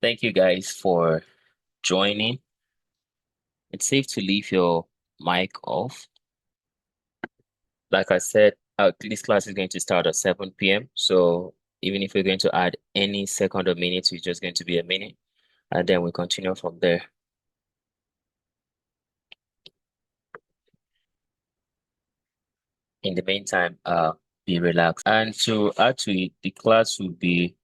Thank you guys for joining. It's safe to leave your mic off. Like I said, this class is going to start at 7 p.m. So even if we're going to add any second or minute, it's just going to be a minute. And then we continue from there. In the meantime, be relaxed. And to add to it, the class will be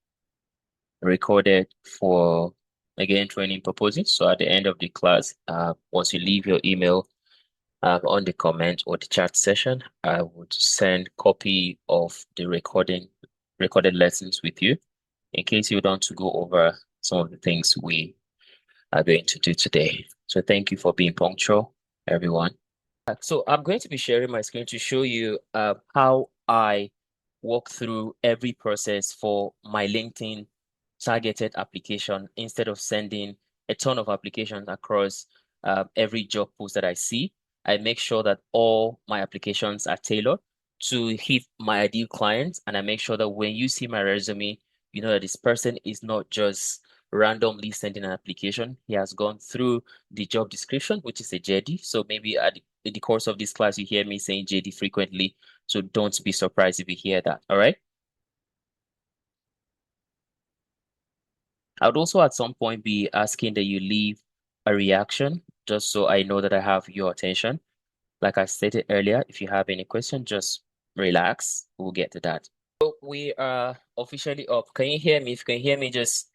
recorded for, again, training purposes. So at the end of the class, once you leave your email, on the comment or the chat session, I would send copy of the recorded lessons with you in case you want to go over some of the things we are going to do today. So thank you for being punctual, everyone. So I'm going to be sharing my screen to show you how I walk through every process for my LinkedIn targeted application instead of sending a ton of applications across every job post that I see. I make sure that all my applications are tailored to hit my ideal clients, and I make sure that when you see my resume, you know that this person is not just randomly sending an application. He has gone through the job description, which is a JD. So maybe in the course of this class, you hear me saying JD frequently. So don't be surprised if you hear that. All right. I would also at some point be asking that you leave a reaction just so I know that I have your attention. Like I stated earlier, if you have any question, just relax. We'll get to that. So we are officially up. Can you hear me? If you can hear me, just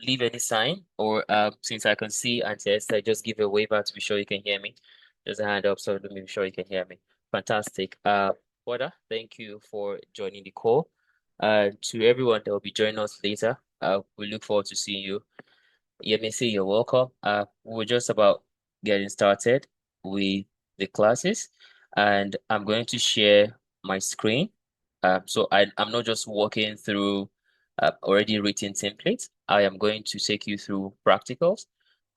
leave any sign or since I can see and test, I just give a wave out to be sure you can hear me. Just a hand up so to be sure you can hear me. Fantastic. Wada, thank you for joining the call. To everyone that will be joining us later, we look forward to seeing you. Yemisi, you're welcome. We're just about getting started with the classes, and I'm going to share my screen. I'm not just walking through already written templates. I am going to take you through practicals,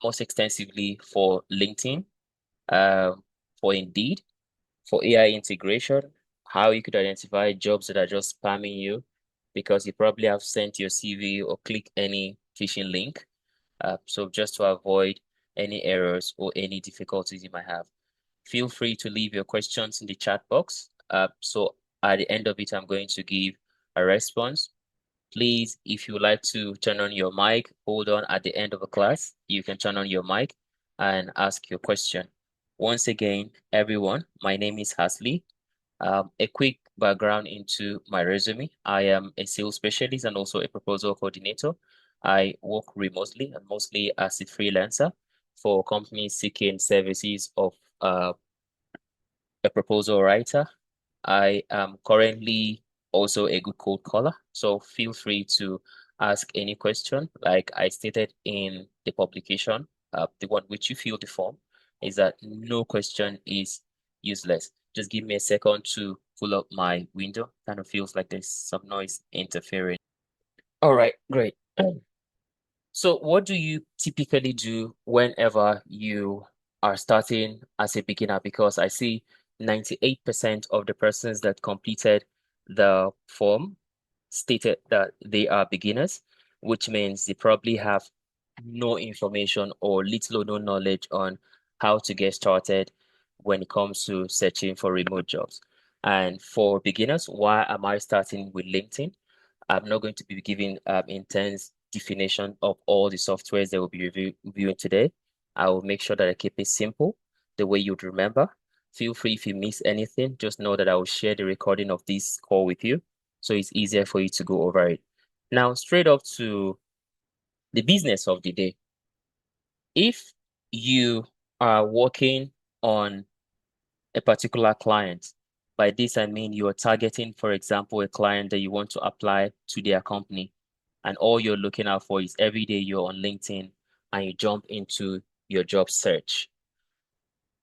most extensively for LinkedIn, um, for Indeed, for AI integration, how you could identify jobs that are just spamming you because you probably have sent your CV or click any phishing link. So just to avoid any errors or any difficulties you might have, feel free to leave your questions in the chat box. So at the end of it, I'm going to give a response. Please, if you would like to turn on your mic, hold on at the end of a class, you can turn on your mic and ask your question. Once again, everyone, my name is Hasley. A quick background into my resume. I am a sales specialist and also a proposal coordinator. I work remotely and mostly as a freelancer for companies seeking services of a proposal writer. I am currently also a good cold caller, so feel free to ask any question. Like I stated in the publication, the one which you fill the form, is that no question is useless. Just give me a second to pull up my window. Kind of feels like there's some noise interfering. All right, great. So what do you typically do whenever you are starting as a beginner? Because I see 98% of the persons that completed the form stated that they are beginners, which means they probably have no information or little or no knowledge on how to get started when it comes to searching for remote jobs. And for beginners, why am I starting with LinkedIn? I'm not going to be giving intense definition of all the softwares that we'll be reviewing today. I will make sure that I keep it simple, the way you'd remember. Feel free if you miss anything, just know that I will share the recording of this call with you, so it's easier for you to go over it. Now, straight up to the business of the day. If you are working on a particular client, by this I mean you are targeting, for example, a client that you want to apply to their company, and all you're looking out for is every day you're on LinkedIn and you jump into your job search,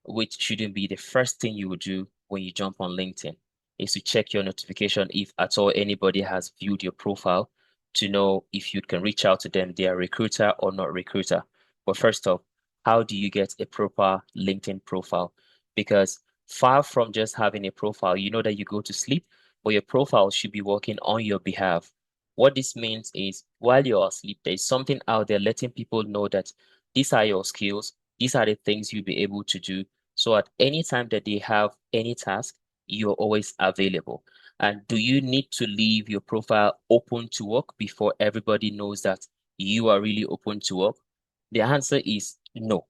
which shouldn't be the first thing you would do when you jump on LinkedIn, is to check your notification if at all anybody has viewed your profile to know if you can reach out to them, they are recruiter or not recruiter. But first off, how do you get a proper LinkedIn profile? Because far from just having a profile, you know that you go to sleep, but your profile should be working on your behalf. What this means is while you're asleep, there's something out there letting people know that these are your skills, these are the things you'll be able to do. So at any time that they have any task, you're always available. And do you need to leave your profile open to work before everybody knows that you are really open to work? The answer is no.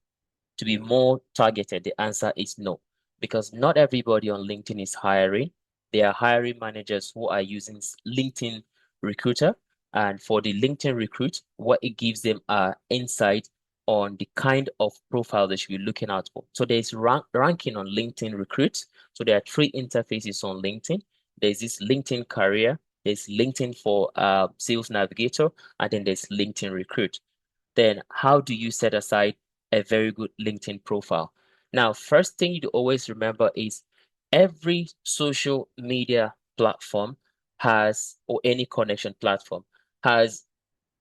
To be more targeted, the answer is no, because not everybody on LinkedIn is hiring. There are hiring managers who are using LinkedIn Recruiter. And for the LinkedIn Recruit, what it gives them are insight on the kind of profile they should be looking out for. So there's ranking on LinkedIn Recruit. So there are three interfaces on LinkedIn. There's this LinkedIn Career, there's LinkedIn for Sales Navigator, and then there's LinkedIn Recruit. Then how do you set aside a very good LinkedIn profile? Now, first thing you always remember is every social media platform has, or any connection platform has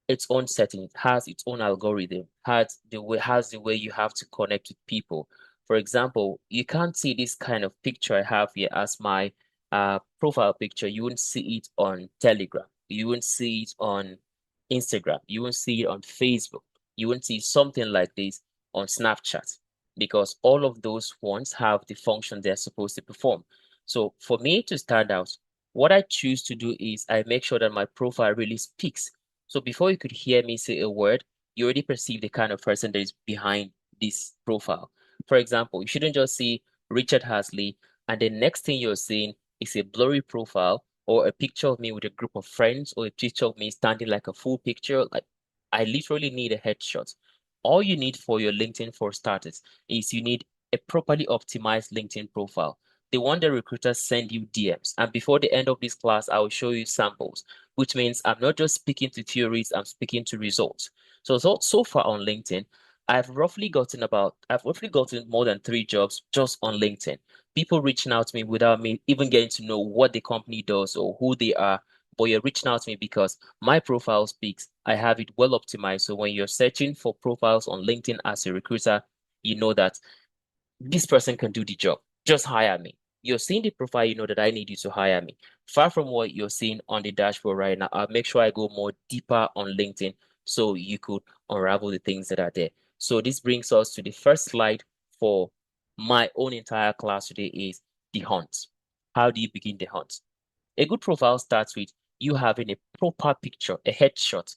its own setting, has its own algorithm, has the way you have to connect with people. For example, you can't see this kind of picture I have here as my profile picture. You wouldn't see it on Telegram. You wouldn't see it on Instagram. You wouldn't see it on Facebook. You wouldn't see something like this on Snapchat because all of those ones have the function they're supposed to perform. So for me to stand out, what I choose to do is I make sure that my profile really speaks. So before you could hear me say a word, you already perceive the kind of person that is behind this profile. For example, you shouldn't just see Richard Hasley, and the next thing you're seeing is a blurry profile or a picture of me with a group of friends or a picture of me standing like a full picture. Like I literally need a headshot. All you need for your LinkedIn for starters is you need a properly optimized LinkedIn profile. The one that recruiters send you DMs. And before the end of this class, I will show you samples, which means I'm not just speaking to theories, I'm speaking to results. So far on LinkedIn, I've roughly gotten more than 3 jobs just on LinkedIn. People reaching out to me without me even getting to know what the company does or who they are. But you're reaching out to me because my profile speaks. I have it well optimized. So when you're searching for profiles on LinkedIn as a recruiter, you know that this person can do the job. Just hire me. You're seeing the profile, you know that I need you to hire me. Far from what you're seeing on the dashboard right now, I'll make sure I go more deeper on LinkedIn so you could unravel the things that are there. So this brings us to the first slide for my own entire class today is the hunt. How do you begin the hunt? A good profile starts with you having a proper picture, a headshot.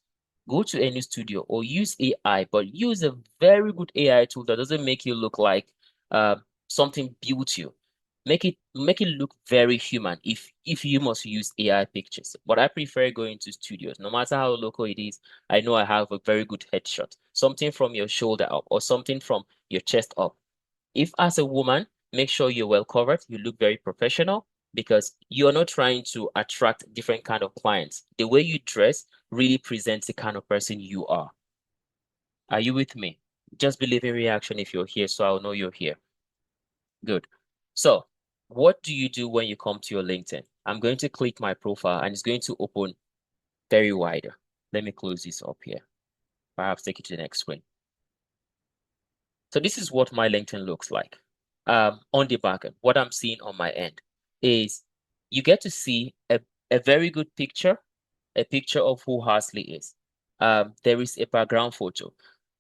Go to any studio or use AI, but use a very good AI tool that doesn't make you look like uh, something built you. Make it look very human if you must use AI pictures. But I prefer going to studios. No matter how local it is, I know I have a very good headshot. Something from your shoulder up or something from your chest up. If as a woman, make sure you're well covered, you look very professional because you're not trying to attract different kind of clients. The way you dress really presents the kind of person you are. Are you with me? Just believe in reaction if you're here, so I'll know you're here. Good. So, what do you do when you come to your LinkedIn? I'm going to click my profile and it's going to open very wide. Let me close this up here. Perhaps take it to the next screen. So this is what my LinkedIn looks like. On the back end, what I'm seeing on my end is you get to see a very good picture, a picture of who Harsley is. There is a background photo.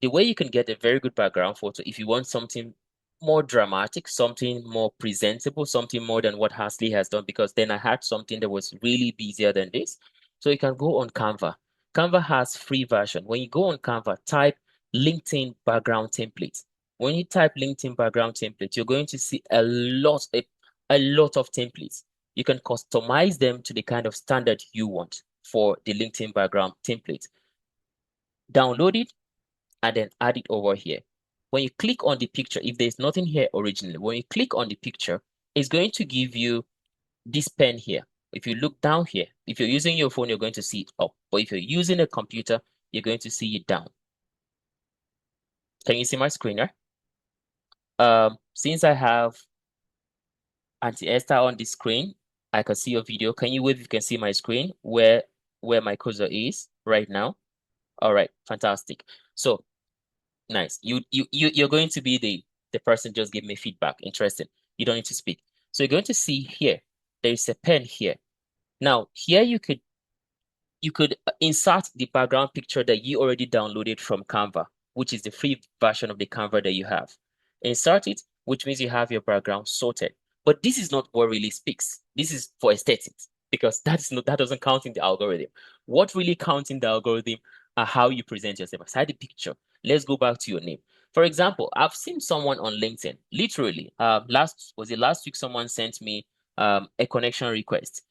The way you can get a very good background photo, if you want something more dramatic, something more presentable, something more than what Harsley has done, because then I had something that was really busier than this. So you can go on Canva. Canva has free version. When you go on Canva, type LinkedIn background template. When you type LinkedIn background template, you're going to see a lot of templates. You can customize them to the kind of standard you want for the LinkedIn background template. Download it and then add it over here. When you click on the picture, if there's nothing here originally, when you click on the picture, it's going to give you this pen here. If you look down here, if you're using your phone, you're going to see it up. But if you're using a computer, you're going to see it down. Can you see my screener? Since I have Auntie Esther on the screen, I can see your video. Can you wave if you can see my screen where my cursor is right now? All right, fantastic. So nice. You're going to be the person just give me feedback. Interesting. You don't need to speak. So you're going to see here, there is a pen here. Now, here you could you could insert the background picture that you already downloaded from Canva, which is the free version of the Canva that you have. Insert it, which means you have your background sorted. But this is not what really speaks. This is for aesthetics because that doesn't count in the algorithm. What really counts in the algorithm are how you present yourself. Aside the picture, let's go back to your name. For example, I've seen someone on LinkedIn, literally, last week someone sent me a connection request.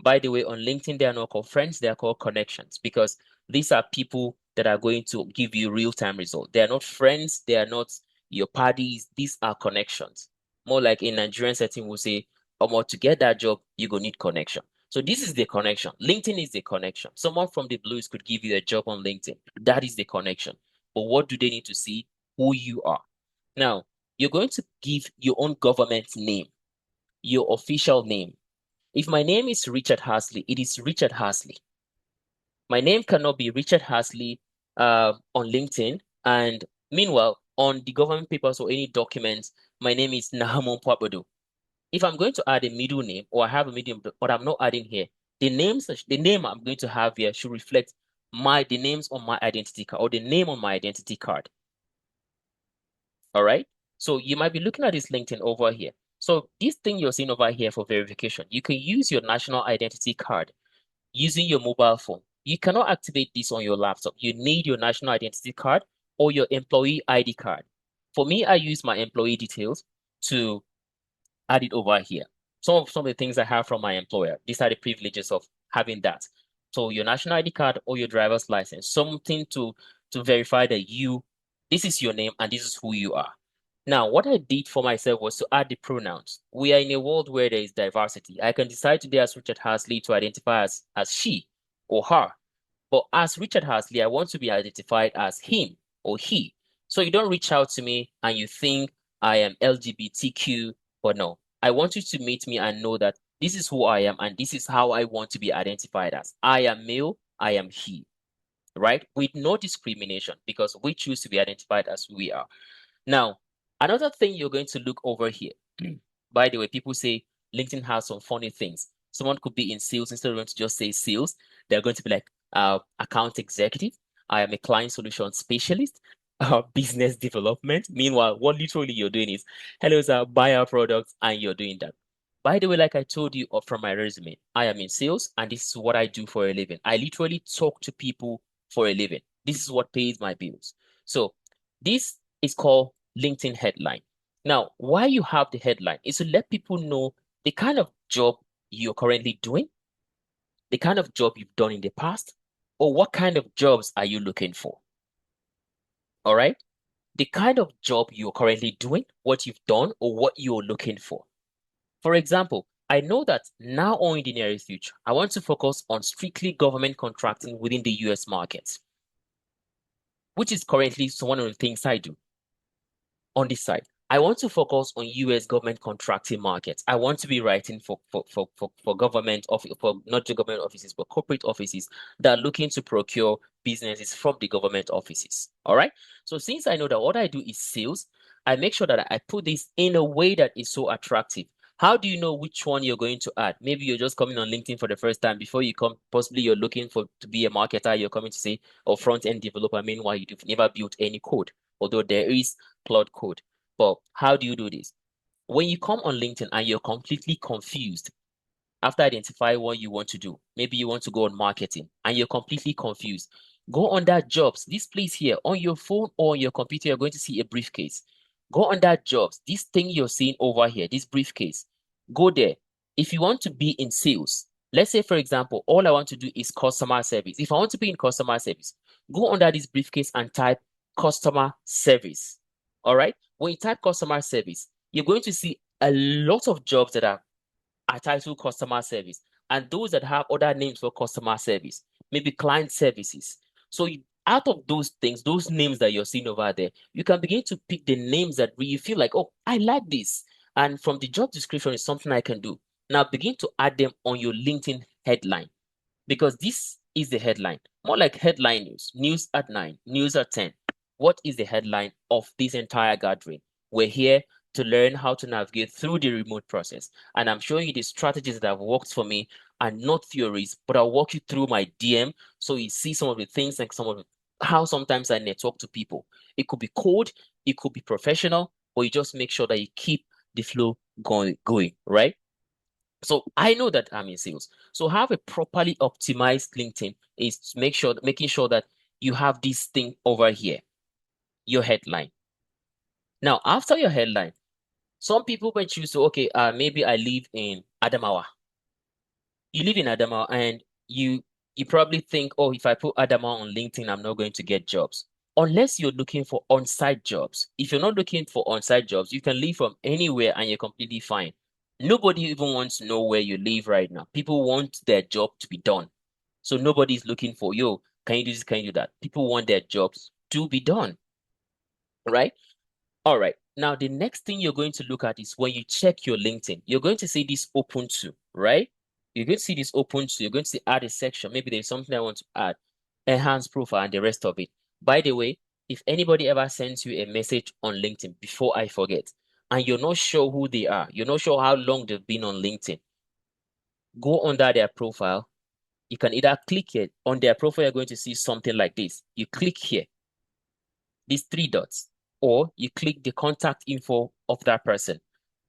By the way, on LinkedIn, they are not called friends, they are called connections because these are people that are going to give you real-time results. They are not friends, they are not your parties, these are connections. More like in Nigerian setting, we'll say, to get that job, you go need connection. So this is the connection. LinkedIn is the connection. Someone from the Blues could give you a job on LinkedIn. That is the connection. But what do they need to see? Who you are. Now, you're going to give your own government name, your official name. If my name is Richard Hasley, it is Richard Hasley. My name cannot be Richard Hasley on LinkedIn. And meanwhile, on the government papers or any documents, my name is Nahamon Pwabodo. If I'm going to add a middle name or I have a middle, but I'm not adding here, the name I'm going to have here should reflect the names on my identity card or the name on my identity card. All right. So you might be looking at this LinkedIn over here. So this thing you're seeing over here for verification, you can use your national identity card using your mobile phone. You cannot activate this on your laptop. You need your national identity card or your employee ID card. For me, I use my employee details to add it over here. Some of the things I have from my employer, these are the privileges of having that. So your national ID card or your driver's license, something to verify that this is your name and this is who you are. Now, what I did for myself was to add the pronouns. We are in a world where there is diversity. I can decide today as Richard Hasley to identify as she or her. But as Richard Hasley, I want to be identified as him or he. So you don't reach out to me and you think I am LGBTQ, but no. I want you to meet me and know that this is who I am and this is how I want to be identified as. I am male, I am he, right? With no discrimination because we choose to be identified as who we are. Now, another thing you're going to look over here. By the way, people say LinkedIn has some funny things. Someone could be in sales instead of going to just say sales. They're going to be like account executive. I am a client solution specialist. Business development. Meanwhile, what literally you're doing is, hello, sir, buy our products, and you're doing that. By the way, like I told you from my resume, I am in sales, and this is what I do for a living. I literally talk to people for a living. This is what pays my bills. So this is called LinkedIn headline. Now, why you have the headline is to let people know the kind of job you're currently doing, the kind of job you've done in the past, or what kind of jobs are you looking for? All right? The kind of job you're currently doing, what you've done, or what you're looking for. For example, I know that now or in the near future, I want to focus on strictly government contracting within the US market, which is currently one of the things I do on this side. I want to focus on US government contracting markets. I want to be writing for government for not just government offices, but corporate offices that are looking to procure businesses from the government offices. All right. So since I know that what I do is sales, I make sure that I put this in a way that is so attractive. How do you know which one you're going to add? Maybe you're just coming on LinkedIn for the first time. Before you come, possibly you're looking to be a marketer. You're coming to say, or front-end developer. Meanwhile, you've never built any code, although there is Claude code. But how do you do this? When you come on LinkedIn and you're completely confused, after identify what you want to do, maybe you want to go on marketing and you're completely confused, go on that jobs. This place here on your phone or on your computer, you're going to see a briefcase. Go on that jobs. This thing you're seeing over here, this briefcase, go there. If you want to be in sales, let's say, for example, all I want to do is customer service. If I want to be in customer service, go under this briefcase and type customer service. All right. When you type customer service, you're going to see a lot of jobs that are titled customer service and those that have other names for customer service, maybe client services. So out of those things, those names that you're seeing over there, you can begin to pick the names that you feel like, oh, I like this. And from the job description is something I can do. Now begin to add them on your LinkedIn headline because this is the headline. More like headline news. News at 9, news at 10. What is the headline of this entire gathering? We're here to learn how to navigate through the remote process. And I'm showing you the strategies that have worked for me and not theories, but I'll walk you through my DM so you see some of the things and some of the, how sometimes I network to people. It could be cold, it could be professional, but you just make sure that you keep the flow going, right? So I know that I'm in sales. So have a properly optimized LinkedIn is to making sure that you have this thing over here, your headline. Now, after your headline, some people may choose to, okay, maybe I live in Adamawa. You live in Adamawa and you probably think, oh, if I put Adamawa on LinkedIn, I'm not going to get jobs. Unless you're looking for on-site jobs. If you're not looking for on-site jobs, you can live from anywhere and you're completely fine. Nobody even wants to know where you live right now. People want their job to be done. So nobody's looking for, yo, can you do this, can you do that? People want their jobs to be done, right? All right. Now, the next thing you're going to look at is when you check your LinkedIn, you're going to see this open to, right? You're going to see this open to, you're going to see add a section. Maybe there's something I want to add, enhance profile, and the rest of it. By the way, if anybody ever sends you a message on LinkedIn, before I forget, and you're not sure who they are, you're not sure how long they've been on LinkedIn, go under their profile. You can either click it on their profile, you're going to see something like this. You click here, these three dots, or you click the contact info of that person.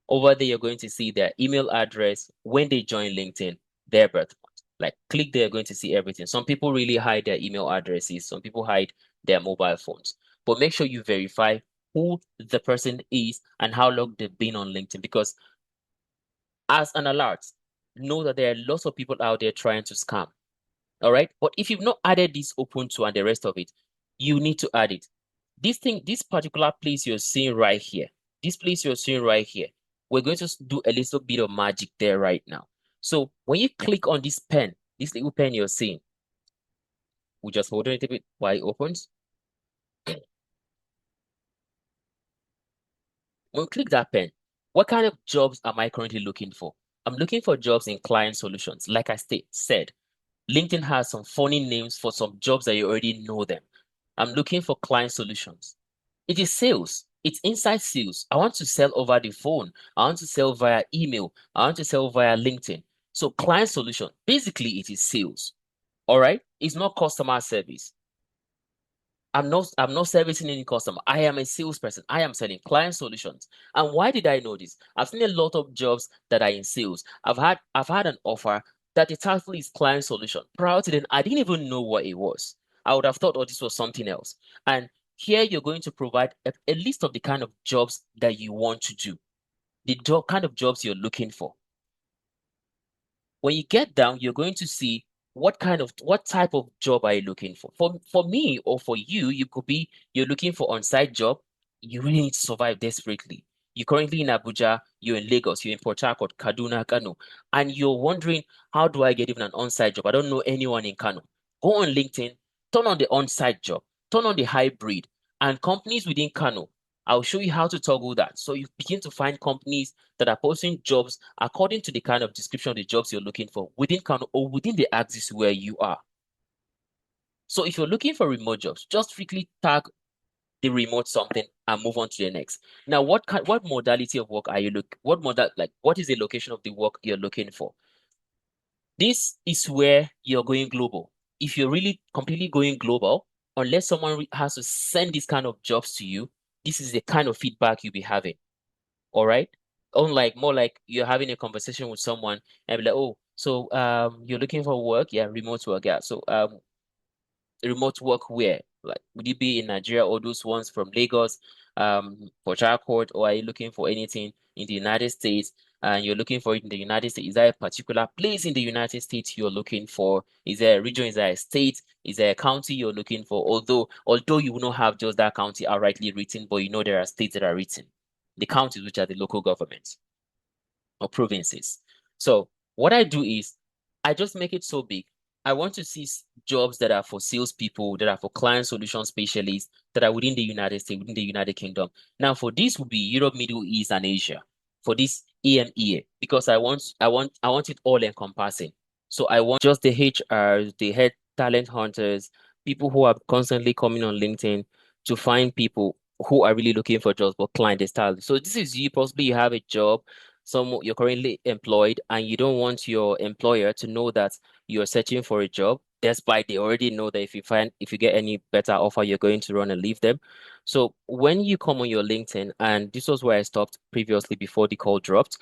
Over there, you're going to see their email address, when they join LinkedIn, their birth month. Like click there, you're going to see everything. Some people really hide their email addresses. Some people hide their mobile phones. But make sure you verify who the person is and how long they've been on LinkedIn. Because as an alert, know that there are lots of people out there trying to scam. All right. But if you've not added this open to and the rest of it, you need to add it. This thing, this particular place you're seeing right here, this place you're seeing right here, we're going to do a little bit of magic there right now. So when you click on this pen, this little pen you're seeing, we just hold it a bit while it opens. When we click that pen, what kind of jobs am I currently looking for? I'm looking for jobs in client solutions. Like I said, LinkedIn has some funny names for some jobs that you already know them. I'm looking for client solutions. It is sales. It's inside sales. I want to sell over the phone. I want to sell via email. I want to sell via LinkedIn. So client solution, basically it is sales. All right. It's not customer service. I'm not servicing any customer. I am a salesperson. I am selling client solutions. And why did I know this? I've seen a lot of jobs that are in sales. I've had an offer that the title is client solution. Prior to then, I didn't even know what it was. I would have thought, oh, this was something else. And here you're going to provide a list of the kind of jobs that you want to do, the job kind of jobs you're looking for. When you get down, you're going to see what type of job are you looking for. For me or for you, you could be you're looking for on-site job. You really need to survive desperately. You're currently in Abuja, you're in Lagos, you're in Port Harcourt, Kaduna, Kano, and you're wondering, how do I get even an on-site job? I don't know anyone in Kano. Go on LinkedIn, turn on the on-site job, turn on the hybrid, and companies within Kano. I'll show you how to toggle that. So you begin to find companies that are posting jobs according to the kind of description of the jobs you're looking for within Kano or within the axis where you are. So if you're looking for remote jobs, just quickly tag the remote something and move on to the next. Now, what modality of work are you what is the location of the work you're looking for? This is where you're going global. If you're really completely going global, unless someone has to send these kind of jobs to you, this is the kind of feedback you'll be having. All right. Unlike more like you're having a conversation with someone and be like, oh, so you're looking for work? Yeah, remote work. Yeah. So remote work where? Like, would you be in Nigeria or those ones from Lagos, Port Harcourt, or are you looking for anything in the United States? And you're looking for it in the United States. Is there a particular place in the United States you're looking for? Is there a region? Is there a state? Is there a county you're looking for? Although you will not have just that county outrightly written, but you know there are states that are written. The counties, which are the local governments or provinces. So what I do is I just make it so big. I want to see jobs that are for salespeople, that are for client solution specialists, that are within the United States, within the United Kingdom. Now, for this would be Europe, Middle East, and Asia. For this EMEA, because I want it all encompassing. So I want just the HRs, the head talent hunters, people who are constantly coming on LinkedIn to find people who are really looking for jobs but client style. So this is you, possibly you have a job you're currently employed and you don't want your employer to know that you're searching for a job, despite they already know that if you get any better offer, you're going to run and leave them. So when you come on your LinkedIn, and this was where I stopped previously before the call dropped,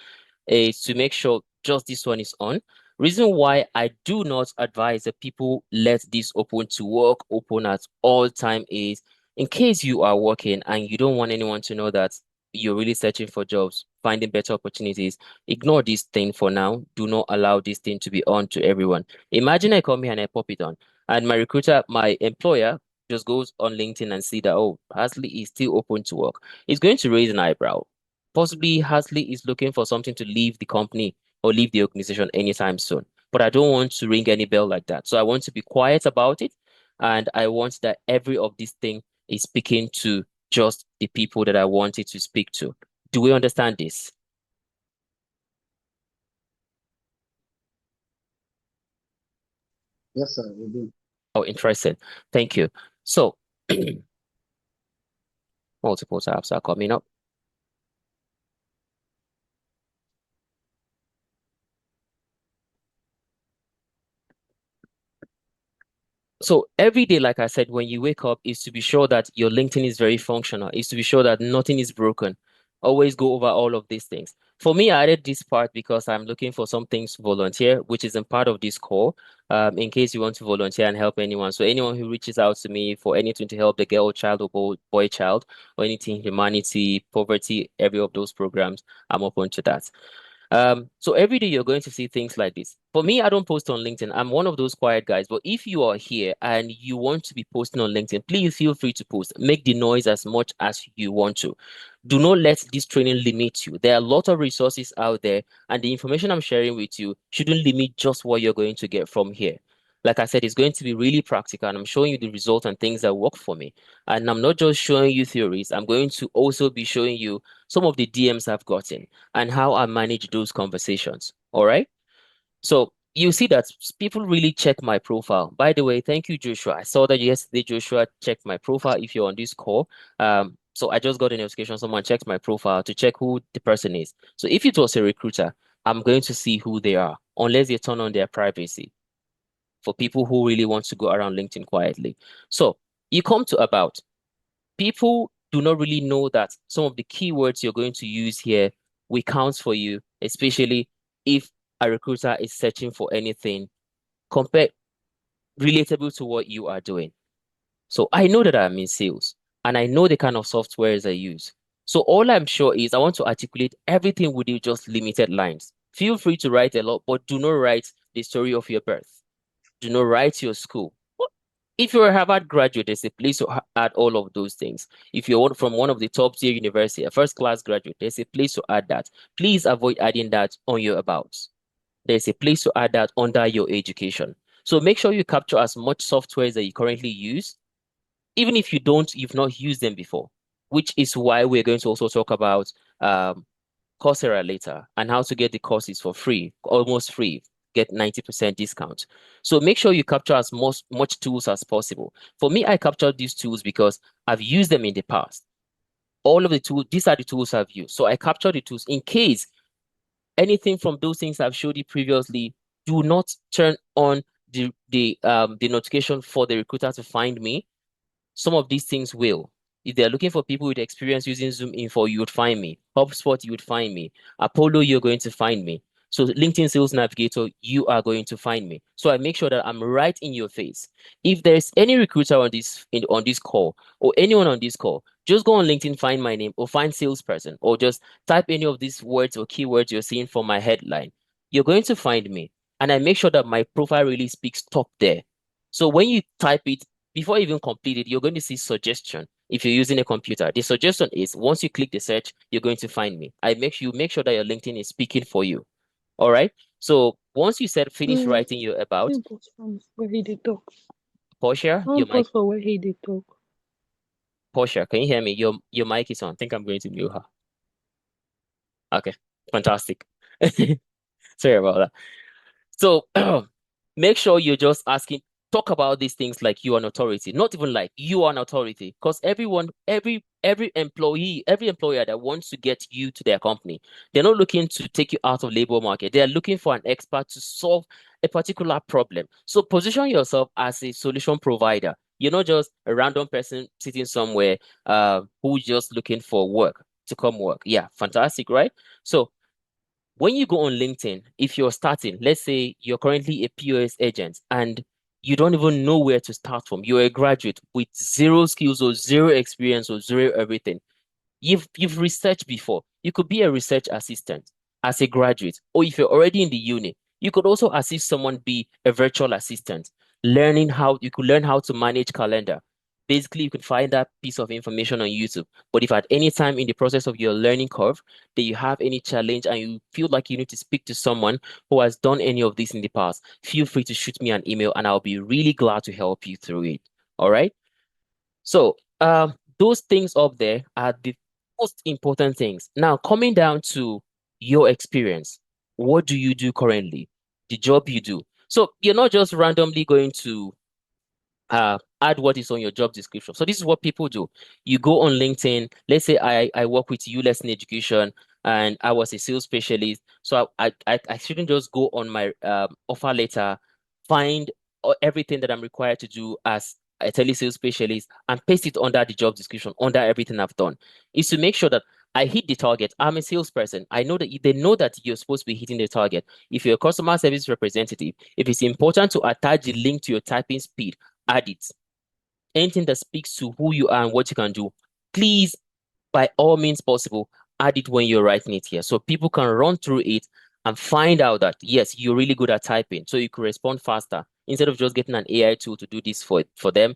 is to make sure just this one is on. Reason why I do not advise that people let this open to work open at all time is in case you are working and you don't want anyone to know that you're really searching for jobs, finding better opportunities, ignore this thing for now. Do not allow this thing to be on to everyone. Imagine I come here and I pop it on, and my recruiter, my employer, just goes on LinkedIn and see that, oh, Hasley is still open to work. It's going to raise an eyebrow. Possibly Hasley is looking for something to leave the company or leave the organization anytime soon. But I don't want to ring any bell like that. So I want to be quiet about it. And I want that every of this thing is speaking to just the people that I want it to speak to. Do we understand this? Yes, sir, we do. Oh, interesting. Thank you. So multiple tabs are coming up. So every day, like I said, when you wake up, is to be sure that your LinkedIn is very functional, is to be sure that nothing is broken. Always go over all of these things. For me, I added this part because I'm looking for some things to volunteer, which isn't part of this call. In case you want to volunteer and help anyone. So anyone who reaches out to me for anything to help the girl child or boy child or anything humanity, poverty, every of those programs, I'm open to that. So every day you're going to see things like this. For me, I don't post on LinkedIn. I'm one of those quiet guys. But if you are here and you want to be posting on LinkedIn, please feel free to post. Make the noise as much as you want to. Do not let this training limit you. There are a lot of resources out there, and the information I'm sharing with you shouldn't limit just what you're going to get from here. Like I said, it's going to be really practical, and I'm showing you the results and things that work for me. And I'm not just showing you theories, I'm going to also be showing you some of the DMs I've gotten and how I manage those conversations. All right. So you see that people really check my profile. By the way, thank you, Joshua. I saw that yesterday Joshua checked my profile if you're on this call. So I just got a notification someone checked my profile to check who the person is. So if it was a recruiter, I'm going to see who they are, unless they turn on their privacy for people who really want to go around LinkedIn quietly. So you come to about. People do not really know that some of the keywords you're going to use here will count for you, especially if a recruiter is searching for anything compare relatable to what you are doing. So I know that I'm in sales and I know the kind of softwares I use. So all I'm sure is I want to articulate everything with you just limited lines. Feel free to write a lot, but do not write the story of your birth. Do not write your school. If you're a Harvard graduate, there's a place to add all of those things. If you're from one of the top tier university, a first class graduate, there's a place to add that. Please avoid adding that on your abouts. There's a place to add that under your education. So make sure you capture as much softwares that you currently use, even if you've not used them before, which is why we're going to also talk about um, Coursera later and how to get the courses for free, almost free, get 90% discount. So make sure you capture as much tools as possible. For me, I captured these tools because I've used them in the past. All of the tools, these are the tools I've used. So I captured the tools in case anything from those things I've showed you previously, do not turn on the notification for the recruiter to find me. Some of these things will. If they're looking for people with experience using Zoom Info, you would find me. HubSpot, you would find me. Apollo, you're going to find me. So LinkedIn Sales Navigator, you are going to find me. So I make sure that I'm right in your face. If there's any recruiter on this call or anyone on this call, just go on LinkedIn, find my name or find salesperson or just type any of these words or keywords you're seeing for my headline. You're going to find me. And I make sure that my profile really speaks top there. So when you type it, before you even complete it, you're going to see suggestion. If you're using a computer, the suggestion is once you click the search, you're going to find me. I make sure that your LinkedIn is speaking for you. All right. So once you said finish Mm, writing your about, you pause from where he did talk. Portia, your Don't mic, pause for where he did talk. Portia, can you hear me? Your mic is on. I think I'm going to mute her. Okay, fantastic. Sorry about that. So make sure you're just asking. talk about these things like you are an authority, not even like you are an authority, because every employee, every employer that wants to get you to their company, they're not looking to take you out of labor market. They are looking for an expert to solve a particular problem. So position yourself as a solution provider. You're not just a random person sitting somewhere who's just looking for work to come work. Yeah, fantastic, right? So when you go on LinkedIn, if you're starting, let's say you're currently a POS agent and you don't even know where to start from, you're a graduate with zero skills or zero experience or zero everything. You've researched before. You could be a research assistant as a graduate, or if you're already in the uni, you could also assist someone be a virtual assistant, learning how you could learn how to manage calendar. Basically, you can find that piece of information on YouTube. But if at any time in the process of your learning curve that you have any challenge and you feel like you need to speak to someone who has done any of this in the past, feel free to shoot me an email and I'll be really glad to help you through it. All right. So, those things up there are the most important things. Now, coming down to your experience, what do you do currently? The job you do. So, you're not just randomly going to add what is on your job description. So this is what people do. You go on LinkedIn. Let's say I work with you lesson education and I was a sales specialist. So I shouldn't just go on my offer letter, find everything that I'm required to do as a telesales specialist and paste it under the job description, under everything I've done. Is to make sure that I hit the target. I'm a salesperson. I know that they know that you're supposed to be hitting the target. If you're a customer service representative, if it's important to attach the link to your typing speed, add it. Anything that speaks to who you are and what you can do, please, by all means possible, add it when you're writing it here. So people can run through it and find out that, yes, you're really good at typing. So you can respond faster. Instead of just getting an AI tool to do this for them,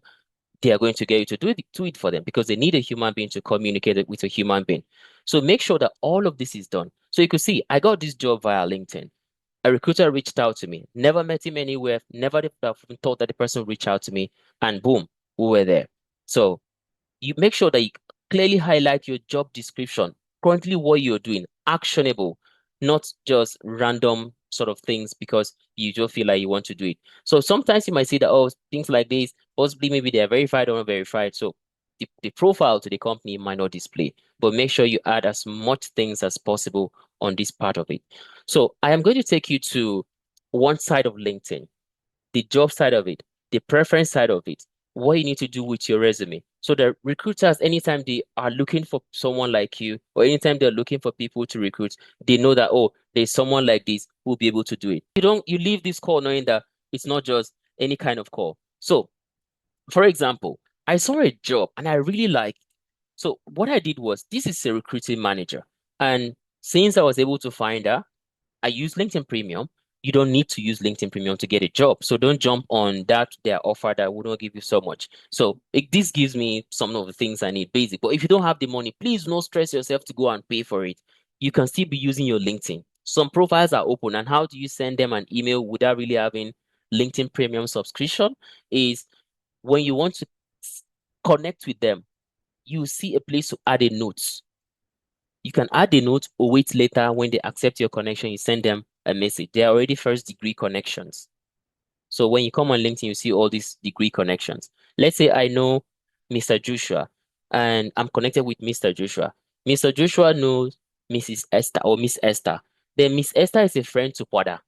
they are going to get you to do it for them because they need a human being to communicate it with a human being. So make sure that all of this is done. So you could see, I got this job via LinkedIn. A recruiter reached out to me. Never met him anywhere. Never even thought that the person would reach out to me. And boom, we were there. So you make sure that you clearly highlight your job description, currently what you're doing, actionable, not just random sort of things because you just feel like you want to do it. So sometimes you might see that, oh, things like this, possibly maybe they're verified or not verified. So the profile to the company might not display, but make sure you add as much things as possible on this part of it. So I am going to take you to one side of LinkedIn, the job side of it, the preference side of it, what you need to do with your resume. So the recruiters, anytime they are looking for someone like you, or anytime they're looking for people to recruit, they know that, oh, there's someone like this who will be able to do it. You leave this call knowing that it's not just any kind of call. So, for example, I saw a job and I really liked it. So what I did was, this is a recruiting manager. And since I was able to find her, I use LinkedIn Premium. You don't need to use LinkedIn Premium to get a job. So don't jump on their offer that will not give you so much. So this gives me some of the things I need basic. But if you don't have the money, please don't stress yourself to go and pay for it. You can still be using your LinkedIn. Some profiles are open. And how do you send them an email without really having LinkedIn Premium subscription? Is when you want to connect with them, you see a place to add a note. You can add a note or wait later when they accept your connection, you send them a message. They are already first degree connections. So when you come on LinkedIn, you see all these degree connections. Let's say I know Mr. Joshua and I'm connected with Mr. Joshua. Mr. Joshua knows Mrs. Esther or Miss Esther. Then Miss Esther is a friend to Poda.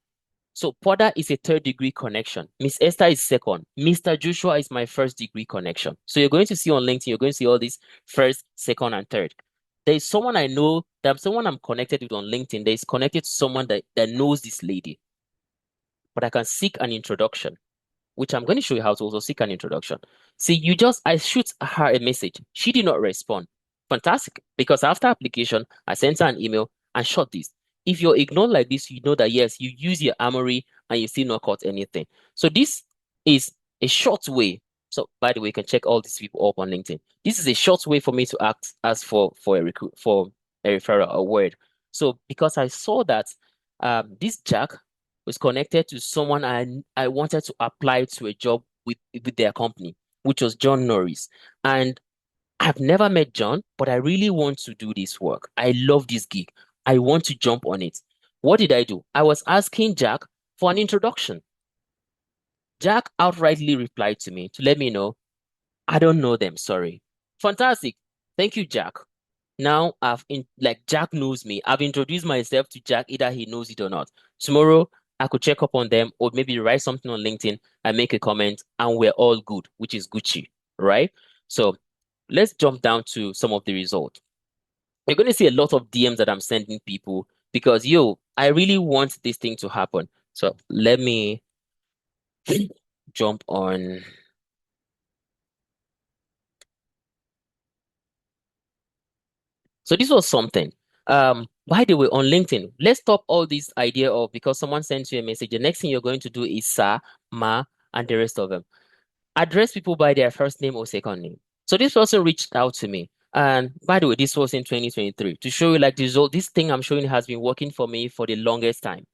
So Poda is a third degree connection. Miss Esther is second. Mr. Joshua is my first degree connection. So you're going to see on LinkedIn, you're going to see all these first, second, and third. There is someone I know, that someone I'm connected with on LinkedIn that is connected to someone that knows this lady, but I can seek an introduction, which I'm going to show you how to also seek an introduction. See, I shoot her a message. She did not respond. Fantastic. Because after application, I sent her an email and shot this. If you're ignored like this, you know that yes, you use your armory and you still not caught anything. So this is a short way. So by the way, you can check all these people up on LinkedIn. This is a short way for me to ask for a referral, a word. So because I saw that this Jack was connected to someone I wanted to apply to a job with their company, which was John Norris. And I've never met John, but I really want to do this work. I love this gig. I want to jump on it. What did I do? I was asking Jack for an introduction. Jack outrightly replied to me to let me know, I don't know them, sorry. Fantastic. Thank you, Jack. Now like Jack knows me. I've introduced myself to Jack, either he knows it or not. Tomorrow I could check up on them or maybe write something on LinkedIn and make a comment and we're all good, which is Gucci, right? So let's jump down to some of the results. You're going to see a lot of DMs that I'm sending people because I really want this thing to happen. So let me jump on. So this was something. By the way, on LinkedIn, let's stop all this idea of because someone sends you a message, the next thing you're going to do is sir, ma, and the rest of them. Address people by their first name or second name. So this person reached out to me. And by the way, this was in 2023 to show you like the result. This thing I'm showing has been working for me for the longest time.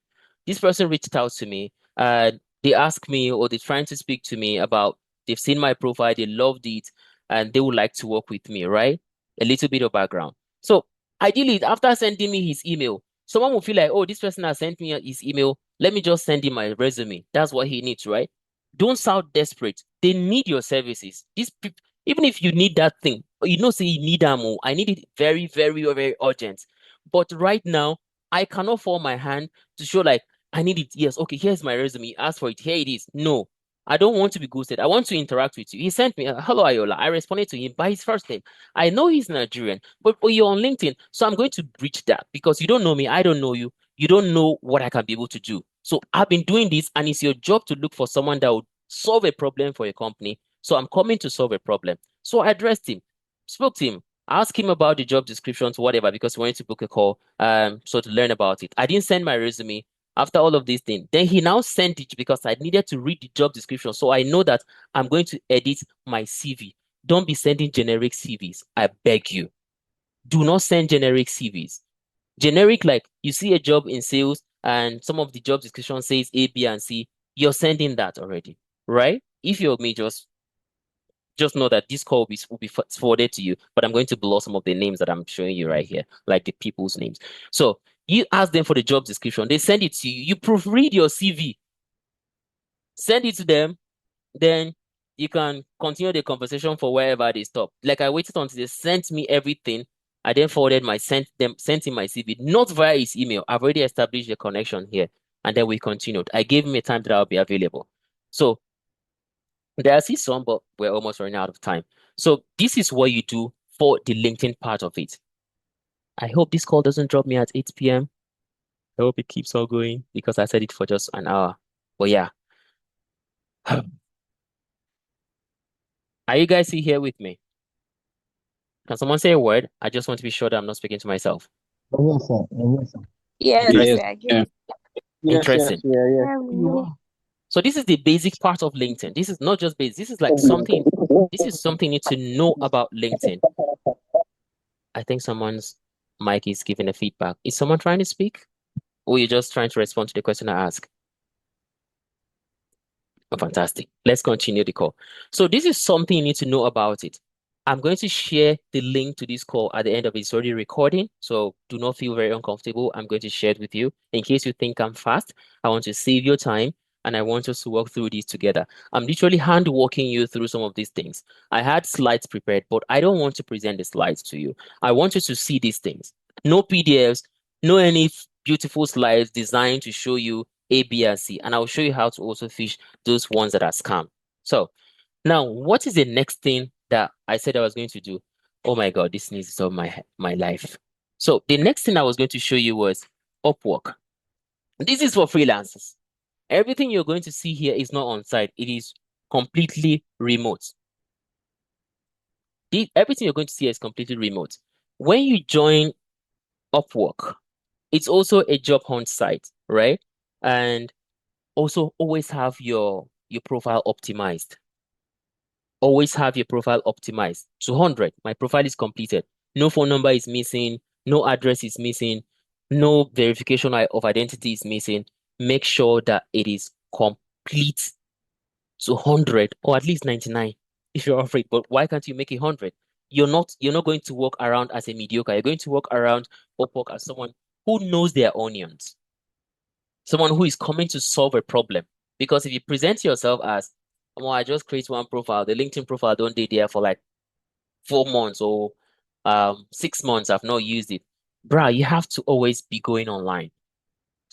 This person reached out to me. They asked me or they're trying to speak to me about they've seen my profile, they loved it, and they would like to work with me, right? A little bit of background. So ideally, after sending me his email, someone will feel like, oh, this person has sent me his email. Let me just send him my resume. That's what he needs, right? Don't sound desperate. They need your services. These people, even if you need that thing, or say you need them, I need it very, very, very urgent. But right now, I cannot form my hand to show like I need it. Yes, okay, here's my resume. Ask for it. Here it is. No, I don't want to be ghosted. I want to interact with you. He sent me, hello, Ayola. I responded to him by his first name. I know he's Nigerian, but you're on LinkedIn. So I'm going to breach that because you don't know me. I don't know you. You don't know what I can be able to do. So I've been doing this, and it's your job to look for someone that would solve a problem for your company. So I'm coming to solve a problem. So I addressed him, spoke to him, asked him about the job descriptions, whatever, because we wanted to book a call, so to learn about it. I didn't send my resume after all of these things. Then he now sent it because I needed to read the job description. So I know that I'm going to edit my CV. Don't be sending generic CVs. I beg you. Do not send generic CVs. Generic, like you see a job in sales and some of the job description says A, B, and C, you're sending that already, right? If you're me, just know that this call will be forwarded to you, but I'm going to blur some of the names that I'm showing you right here, like the people's names. So you ask them for the job description, they send it to you, you proofread your CV, send it to them, then you can continue the conversation for wherever they stop. Like I waited until they sent me everything. I then forwarded sent him my CV, not via his email. I've already established a connection here. And then we continued. I gave him a time that I'll be available. So there I see some, but we're almost running out of time. So this is what you do for the LinkedIn part of it. I hope this call doesn't drop me at 8 p.m. I hope it keeps on going because I said it for just an hour. But yeah. Are you guys still here with me? Can someone say a word? I just want to be sure that I'm not speaking to myself. Yes, sir. Yes, sir. Yes, Yes. Interesting. we are Yeah. good. Yes, yes, Interesting. yeah, yes. Yeah, we You know. are. So this is the basic part of LinkedIn. This is not just basic. This is something you need to know about LinkedIn. I think someone's mic is giving a feedback. Is someone trying to speak? Or you're just trying to respond to the question I asked? Oh, fantastic. Let's continue the call. So this is something you need to know about it. I'm going to share the link to this call at the end of it. It's already recording, so do not feel very uncomfortable. I'm going to share it with you. In case you think I'm fast, I want to save your time and I want us to work through this together. I'm literally hand walking you through some of these things. I had slides prepared, but I don't want to present the slides to you. I want you to see these things. No PDFs, no any beautiful slides designed to show you A, B, and C. And I'll show you how to also fish those ones that are scam. So now, what is the next thing that I said I was going to do? Oh my God, this needs to solve my life. So the next thing I was going to show you was Upwork. This is for freelancers. Everything you're going to see here is not on site. It is completely remote. Everything you're going to see is completely remote. When you join Upwork, it's also a job hunt site, right? And also always have your profile optimized. Always have your profile optimized to 100. My profile is completed. No phone number is missing. No address is missing. No verification of identity is missing. Make sure that it is complete to 100 or at least 99 if you're afraid. But why can't you make it 100? You're not going to walk around as a mediocre. You're going to walk around Upwork as someone who knows their onions, someone who is coming to solve a problem. Because if you present yourself as, well, I just create one profile, the LinkedIn profile don't stay there for like 4 months or 6 months, I've not used it. Bruh, you have to always be going online.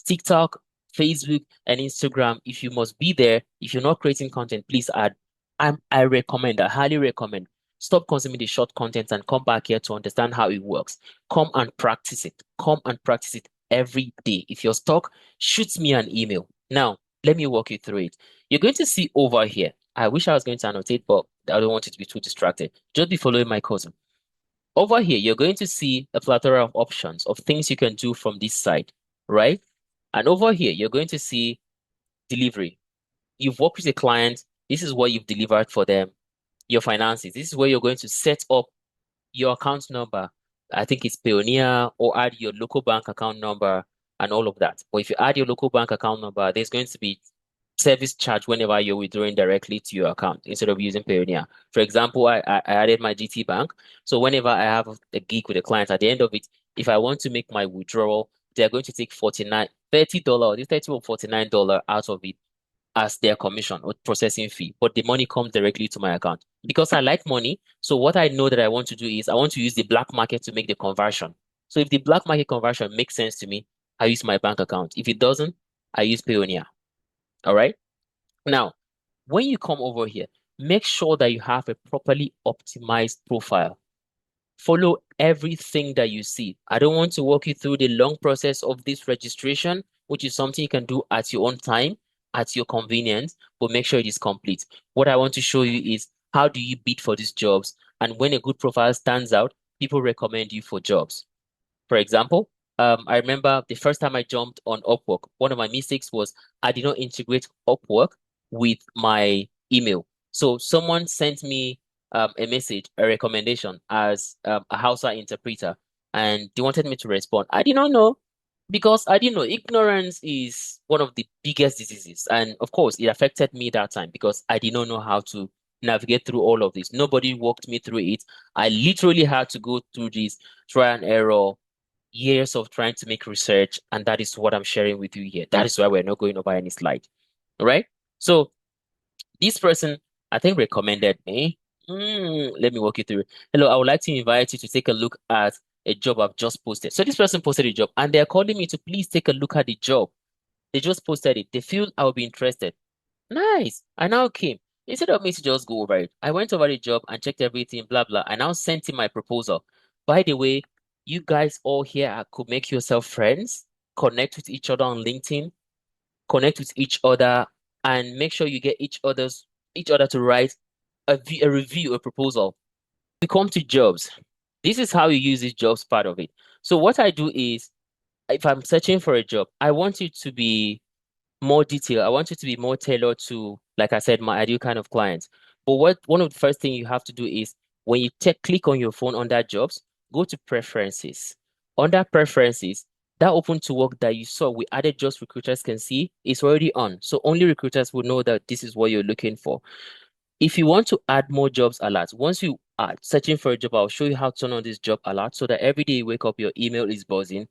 TikTok, Facebook, and Instagram, if you must be there, if you're not creating content, please add. I recommend, I highly recommend, stop consuming the short content and come back here to understand how it works. Come and practice it. Come and practice it every day. If you're stuck, shoot me an email. Now, let me walk you through it. You're going to see over here. I wish I was going to annotate, but I don't want you to be too distracted. Just be following my cousin. Over here, you're going to see a plethora of options of things you can do from this side, right? And over here, you're going to see delivery. You've worked with a client. This is what you've delivered for them. Your finances. This is where you're going to set up your account number. I think it's Payoneer, or add your local bank account number and all of that. Or if you add your local bank account number, there's going to be service charge whenever you're withdrawing directly to your account instead of using Payoneer. For example, I added my GT Bank. So whenever I have a gig with a client, at the end of it, if I want to make my withdrawal, they're going to take $30 or $30 or $49 out of it as their commission or processing fee, but the money comes directly to my account. Because I like money, so what I know that I want to do is I want to use the black market to make the conversion. So if the black market conversion makes sense to me, I use my bank account. If it doesn't, I use Payoneer. All right. Now, when you come over here, make sure that you have a properly optimized profile. Follow everything that you see. I don't want to walk you through the long process of this registration, which is something you can do at your own time, at your convenience, but make sure it is complete. What I want to show you is how do you bid for these jobs? And when a good profile stands out, people recommend you for jobs. For example, I remember the first time I jumped on Upwork, one of my mistakes was I did not integrate Upwork with my email. So someone sent me a message, a recommendation as a Hausa interpreter, and they wanted me to respond. I did not know because I didn't know. Ignorance is one of the biggest diseases. And of course, it affected me that time because I did not know how to navigate through all of this. Nobody walked me through it. I literally had to go through this try and error, years of trying to make research, and that is what I'm sharing with you here. That is why we're not going over any slide. All right? So this person, I think, recommended me. Let me walk you through it. Hello, I would like to invite you to take a look at a job I've just posted. So this person posted a job, and they're calling me to please take a look at the job. They just posted it. They feel I will be interested. Nice. I now came. Instead of me to just go over it, I went over the job and checked everything, blah, blah. I now sent him my proposal. By the way, you guys all here could make yourself friends, connect with each other on LinkedIn, connect with each other, and make sure you get each other to write a review, a proposal. We come to jobs. This is how you use this jobs part of it. So what I do is, if I'm searching for a job, I want it to be more detailed. I want it to be more tailored to, like I said, my ideal kind of clients. But one of the first thing you have to do is when you click on your phone under jobs, go to preferences. Under preferences, that open to work that you saw we added just recruiters can see is already on. So only recruiters will know that this is what you're looking for. If you want to add more jobs alerts, once you are searching for a job, I'll show you how to turn on this job alert so that every day you wake up, your email is buzzing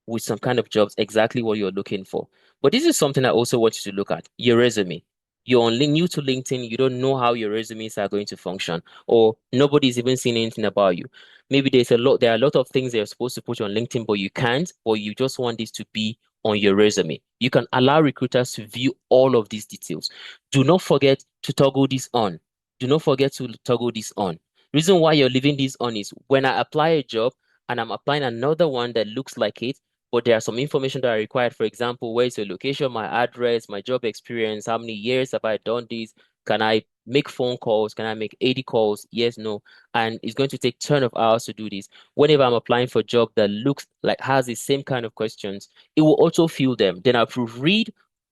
with some kind of jobs, exactly what you're looking for. But this is something I also want you to look at, your resume. You're only new to LinkedIn, you don't know how your resumes are going to function, or nobody's even seen anything about you. Maybe there are a lot of things they're supposed to put on LinkedIn, but you can't, or you just want this to be on your resume. You can allow recruiters to view all of these details. Do not forget to toggle this on. Do not forget to toggle this on. Reason why you're leaving this on is when I apply a job and I'm applying another one that looks like it, but there are some information that are required. For example, where is your location, my address, my job experience, how many years have I done this? Can I make phone calls? Can I make 80 calls? Yes, no. And it's going to take ton of hours to do this. Whenever I'm applying for a job that looks like has the same kind of questions, it will also fill them. Then I'll proofread,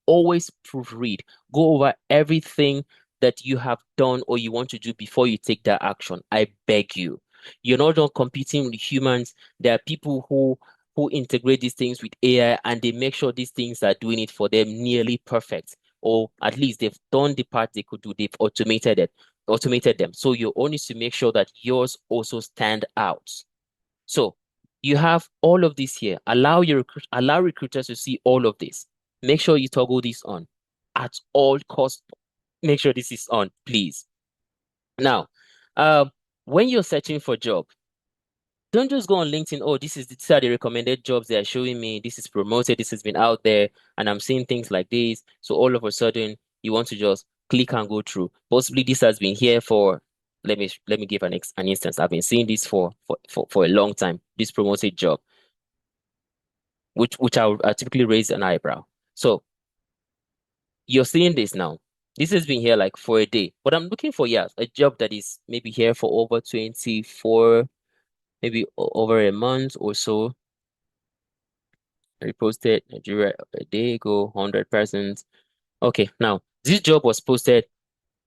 always proofread. Go over everything that you have done or you want to do before you take that action. I beg you. You're not just competing with humans. There are people who integrate these things with AI and they make sure these things are doing it for them nearly perfect, or at least they've done the part they could do. They've automated them. So you only need to make sure that yours also stand out. So you have all of this here. Allow recruiters to see all of this. Make sure you toggle this on. at all costs, make sure this is on, please. Now, when you're searching for a job, don't just go on LinkedIn. Oh, these are the recommended jobs they are showing me. This is promoted. This has been out there, and I'm seeing things like this. So all of a sudden, you want to just click and go through. Possibly this has been here for. Let me give an instance. I've been seeing this for a long time. This promoted job, which I typically raise an eyebrow. So you're seeing this now. This has been here like for a day. What I'm looking for, yeah, a job that is maybe here for over 24, maybe over a month or so. Reposted Nigeria a day ago, 100 persons. Okay, now this job was posted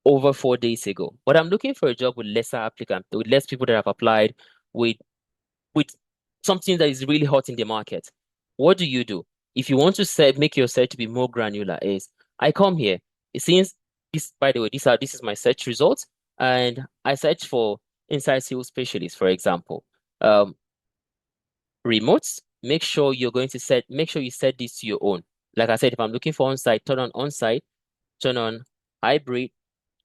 over 4 days ago. But I'm looking for a job with lesser applicants, with less people that have applied, with with something that is really hot in the market. What do? If you want to make your search to be more granular, is I come here. It seems this, by the way, this is my search results, and I search for inside sales specialist, for example. Remotes, make sure you set this to your own. Like I said, if I'm looking for on-site, turn on hybrid.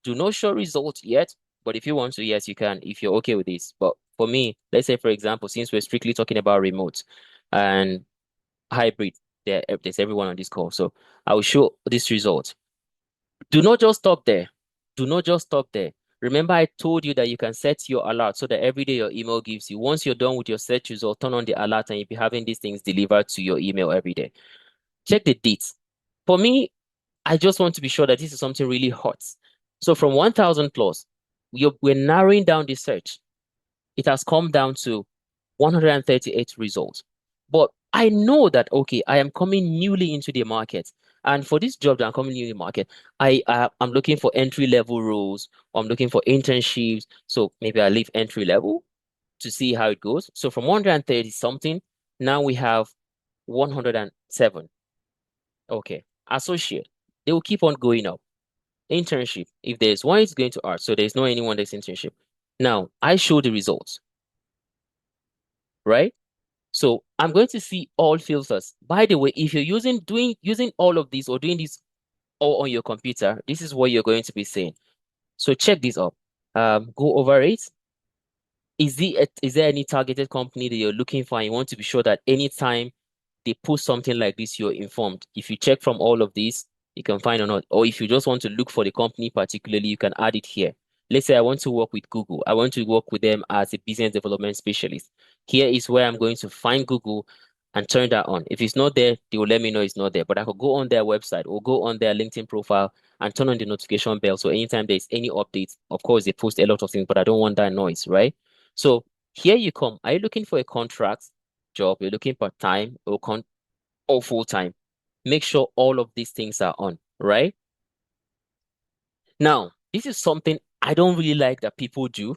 Do not show results yet, but if you want to, yes, you can, if you're okay with this. But for me, let's say, for example, since we're strictly talking about remote and hybrid, there's everyone on this call. So I will show this result. Do not just stop there. Do not just stop there. Remember, I told you that you can set your alert so that every day your email gives you. Once you're done with your search result, turn on the alert and you'll be having these things delivered to your email every day. Check the dates. For me, I just want to be sure that this is something really hot. So from 1,000 plus, we're narrowing down the search. It has come down to 138 results. But I know that, okay, I am coming newly into the market. And for this job that I'm coming new in the market, I'm looking for entry-level roles. I'm looking for internships. So maybe I leave entry level to see how it goes. So from 130 something, now we have 107. Okay. Associate. They will keep on going up. Internship. If there's one, it's going to art. So there's no anyone that's internship. Now, I show the results, right? So I'm going to see all filters. By the way, if you're using all of these or doing this all on your computer, this is what you're going to be seeing. So check this up. Go over it. Is there any targeted company that you're looking for and you want to be sure that anytime they post something like this, you're informed? If you check from all of these, you can find or not. Or if you just want to look for the company particularly, you can add it here. Let's say I want to work with Google. I want to work with them as a business development specialist. Here is where I'm going to find Google and turn that on. If it's not there, they will let me know it's not there. But I could go on their website or go on their LinkedIn profile and turn on the notification bell. So anytime there's any updates, of course, they post a lot of things, but I don't want that noise, right? So here you come. Are you looking for a contract job? You're looking part-time or full-time? Make sure all of these things are on, right? Now, this is something I don't really like that people do,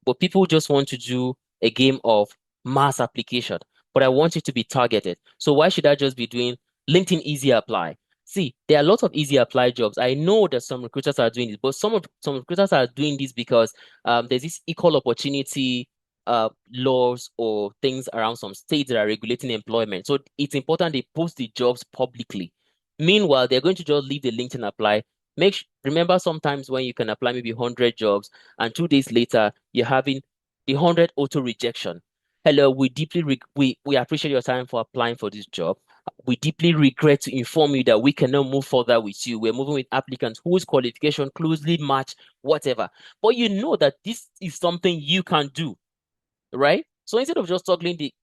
but people just want to do a game of mass application. But I want it to be targeted. So why should I just be doing LinkedIn Easy Apply? See, there are a lot of easy apply jobs. I know that some recruiters are doing this, but some recruiters are doing this because there's this equal opportunity laws or things around some states that are regulating employment. So it's important they post the jobs publicly. Meanwhile, they're going to just leave the LinkedIn apply. Remember sometimes when you can apply maybe 100 jobs and 2 days later you're having the 100 auto rejection. Hello, we appreciate your time for applying for this job. We deeply regret to inform you that we cannot move further with you. We're moving with applicants whose qualification closely match whatever. But you know that this is something you can do, right? So instead of just toggling the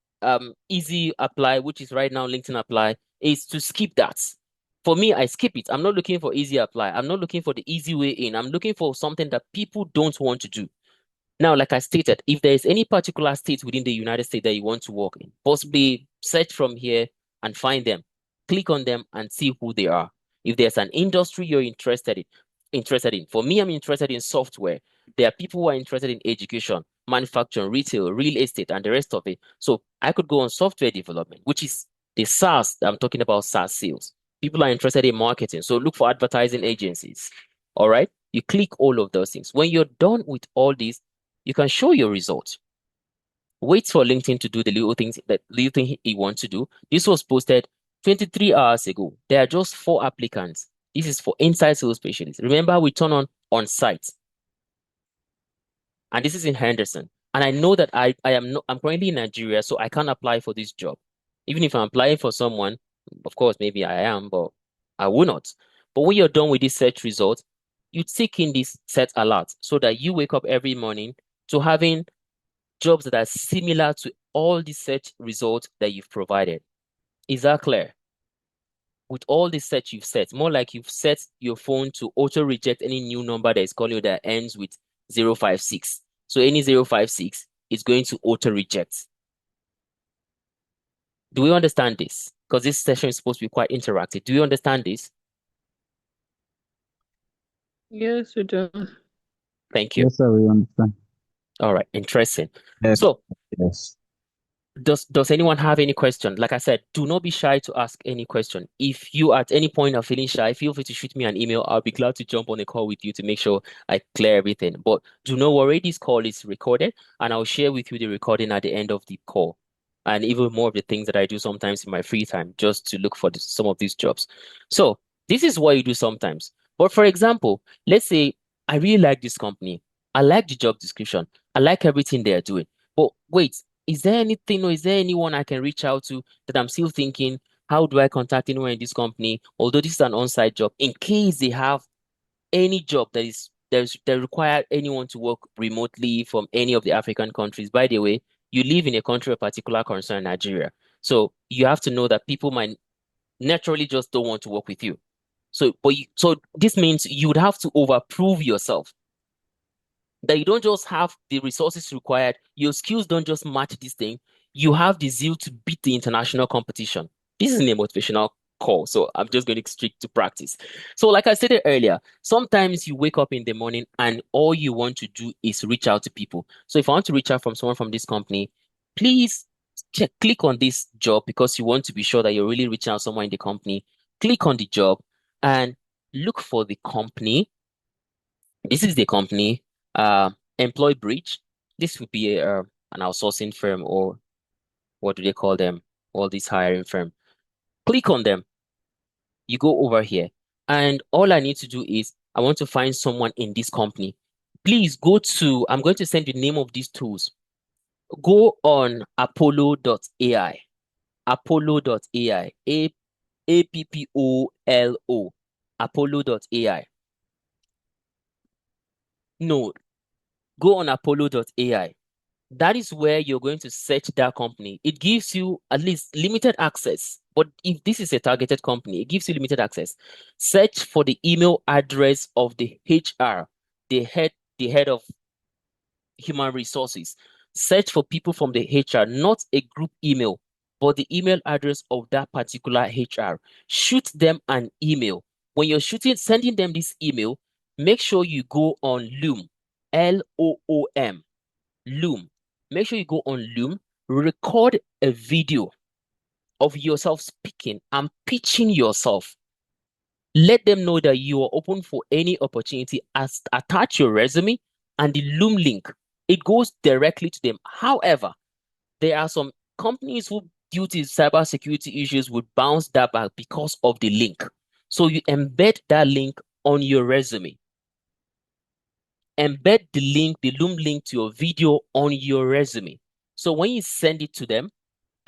easy apply, which is right now LinkedIn apply, is to skip that. For me, I skip it. I'm not looking for easy apply. I'm not looking for the easy way in. I'm looking for something that people don't want to do. Now, like I stated, if there is any particular state within the United States that you want to work in, possibly search from here and find them. Click on them and see who they are. If there's an industry you're interested in. For me, I'm interested in software. There are people who are interested in education, manufacturing, retail, real estate, and the rest of it. So I could go on software development, which is the SaaS. I'm talking about SaaS sales. People are interested in marketing. So look for advertising agencies. All right. You click all of those things. When you're done with all these, you can show your results. Wait for LinkedIn to do the little thing he wants to do. This was posted 23 hours ago. There are just 4 applicants. This is for inside sales specialists. Remember, we turn on site. And this is in Henderson. And I know that I'm currently in Nigeria, so I can't apply for this job. Even if I'm applying for someone, of course, maybe I am, but I will not. But when you're done with this search result, you take in this set alert so that you wake up every morning to having jobs that are similar to all the search results that you've provided. Is that clear? With all the search you've set, more like you've set your phone to auto reject any new number that is calling you that ends with 056. So any 056 is going to auto reject. Do we understand this? Because this session is supposed to be quite interactive. Do you understand this? Yes, we do. Thank you. Yes, sir, we understand. All right, interesting. Yes. So Yes. does anyone have any question? Like I said, do not be shy to ask any question. If you at any point are feeling shy, feel free to shoot me an email. I'll be glad to jump on a call with you to make sure I clear everything. But do not worry, this call is recorded, and I'll share with you the recording at the end of the call. And even more of the things that I do sometimes in my free time, just to look for some of these jobs. So this is what you do sometimes. But for example, let's say I really like this company. I like the job description. I like everything they are doing. But wait, is there anything or is there anyone I can reach out to that I'm still thinking, how do I contact anyone in this company? Although this is an on-site job, in case they have any job that require anyone to work remotely from any of the African countries. By the way, you live in a country of particular concern, Nigeria. So you have to know that people might naturally just don't want to work with you. So this means you would have to overprove yourself that you don't just have the resources required, your skills don't just match this thing, you have the zeal to beat the international competition. This isn't a motivational call, so I'm just going to stick to practice. So, like I said earlier, sometimes you wake up in the morning and all you want to do is reach out to people. So, if I want to reach out from someone from this company, please click on this job because you want to be sure that you're really reaching out to someone in the company. Click on the job and look for the company. This is the company, Employ Bridge. This would be an outsourcing firm, or what do they call them? All these hiring firm. Click on them. You go over here, and all I need to do is I want to find someone in this company. Please go to, I'm going to send you the name of these tools. Go on apollo.ai, apollo.ai, Appolo, apollo.ai. No, go on apollo.ai. That is where you're going to search that company. It gives you at least limited access. But if this is a targeted company, it gives you limited access. Search for the email address of the HR, the head of human resources. Search for people from the HR, not a group email, but the email address of that particular HR. Shoot them an email. When you're sending them this email, make sure you go on Loom, Loom. Loom. Make sure you go on Loom, record a video of yourself speaking and pitching yourself. Let them know that you are open for any opportunity. Attach your resume and the Loom link. It goes directly to them. However, there are some companies who, due to cybersecurity issues, would bounce that back because of the link. So you embed that link on your resume. Embed the link, the Loom link to your video on your resume. So when you send it to them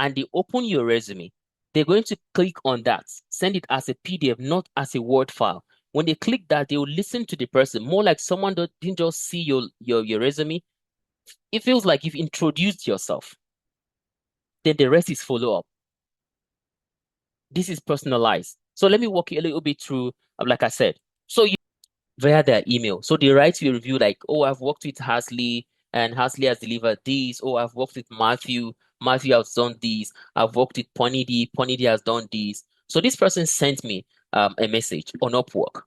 and they open your resume, they're going to click on that, send it as a PDF, not as a Word file. When they click that, they will listen to the person, more like someone that didn't just see your resume. It feels like you've introduced yourself. Then the rest is follow up. This is personalized. So let me walk you a little bit through, like I said. So you via their email. So they write you a review like, oh, I've worked with Hasley and Hasley has delivered these. Oh, I've worked with Matthew. Matthew has done these. I've worked with Ponidi. Ponidi has done these. So this person sent me a message on Upwork.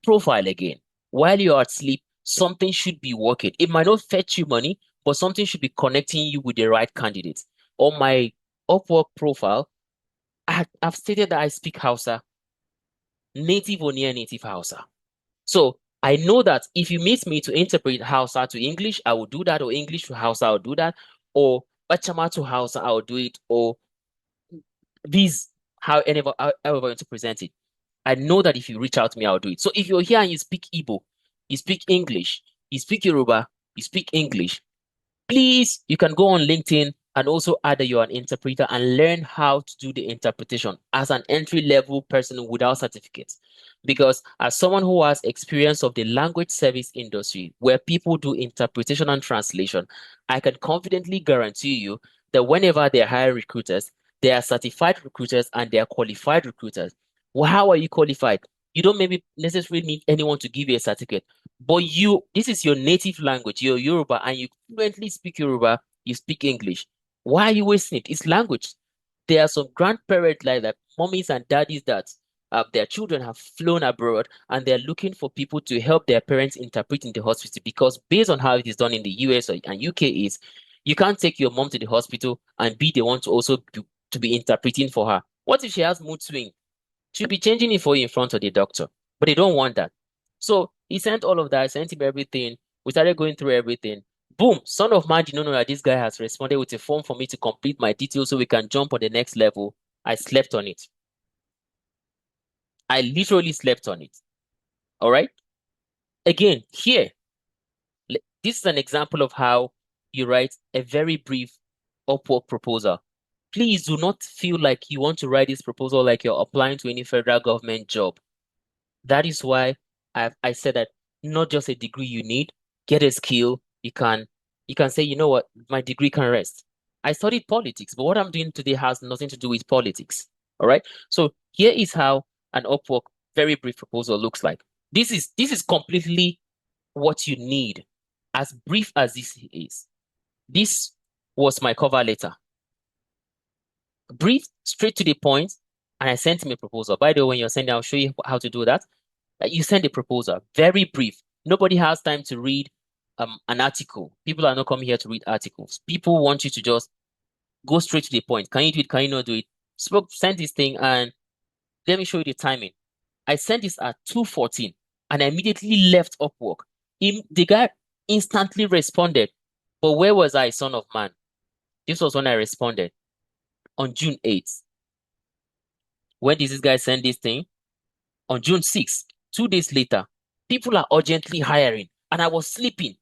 Profile again. While you're at sleep, something should be working. It might not fetch you money, but something should be connecting you with the right candidate. On my Upwork profile, I've stated that I speak Hausa, native or near native Hausa. So I know that if you meet me to interpret Hausa to English, I will do that, or English to Hausa, I will do that, or Bachama to Hausa, I will do it, or these, however you want to present it. I know that if you reach out to me, I'll do it. So if you're here and you speak Igbo, you speak English, you speak Yoruba, you speak English, please, you can go on LinkedIn and also add that you're an interpreter and learn how to do the interpretation as an entry-level person without certificates. Because as someone who has experience of the language service industry where people do interpretation and translation, I can confidently guarantee you that whenever they hire recruiters, they are certified recruiters and they are qualified recruiters. Well, how are you qualified? You don't maybe necessarily need anyone to give you a certificate. But this is your native language, you're Yoruba, and you fluently speak Yoruba, you speak English. Why are you wasting it? It's language. There are some grandparents like that, mommies and daddies that their children have flown abroad and they're looking for people to help their parents interpret in the hospital because based on how it is done in the US and UK is you can't take your mom to the hospital and be the one to also to be interpreting for her. What if she has mood swing? She'll be changing it for you in front of the doctor, but they don't want that. So he sent all of that, I sent him everything. We started going through everything. Boom, son of man did not know that this guy has responded with a form for me to complete my details so we can jump on the next level. I slept on it. I literally slept on it. All right. Again, here, this is an example of how you write a very brief Upwork proposal. Please do not feel like you want to write this proposal like you're applying to any federal government job. That is why I said that not just a degree you need, get a skill. You can say, you know what, my degree can rest. I studied politics, but what I'm doing today has nothing to do with politics. All right. So here is how an Upwork very brief proposal looks like. This is completely what you need, as brief as this is. This was my cover letter. Brief, straight to the point, and I sent him a proposal. By the way, when you're sending, I'll show you how to do that. You send a proposal, very brief. Nobody has time to read an article. People are not coming here to read articles. People want you to just go straight to the point. Can you do it? Can you not do it? Send this thing and let me show you the timing. I sent this at 2:14 and I immediately left Upwork. The guy instantly responded. But where was I, son of man? This was when I responded on June 8th. When did this guy send this thing? On June 6th, 2 days later, people are urgently hiring, and I was sleeping.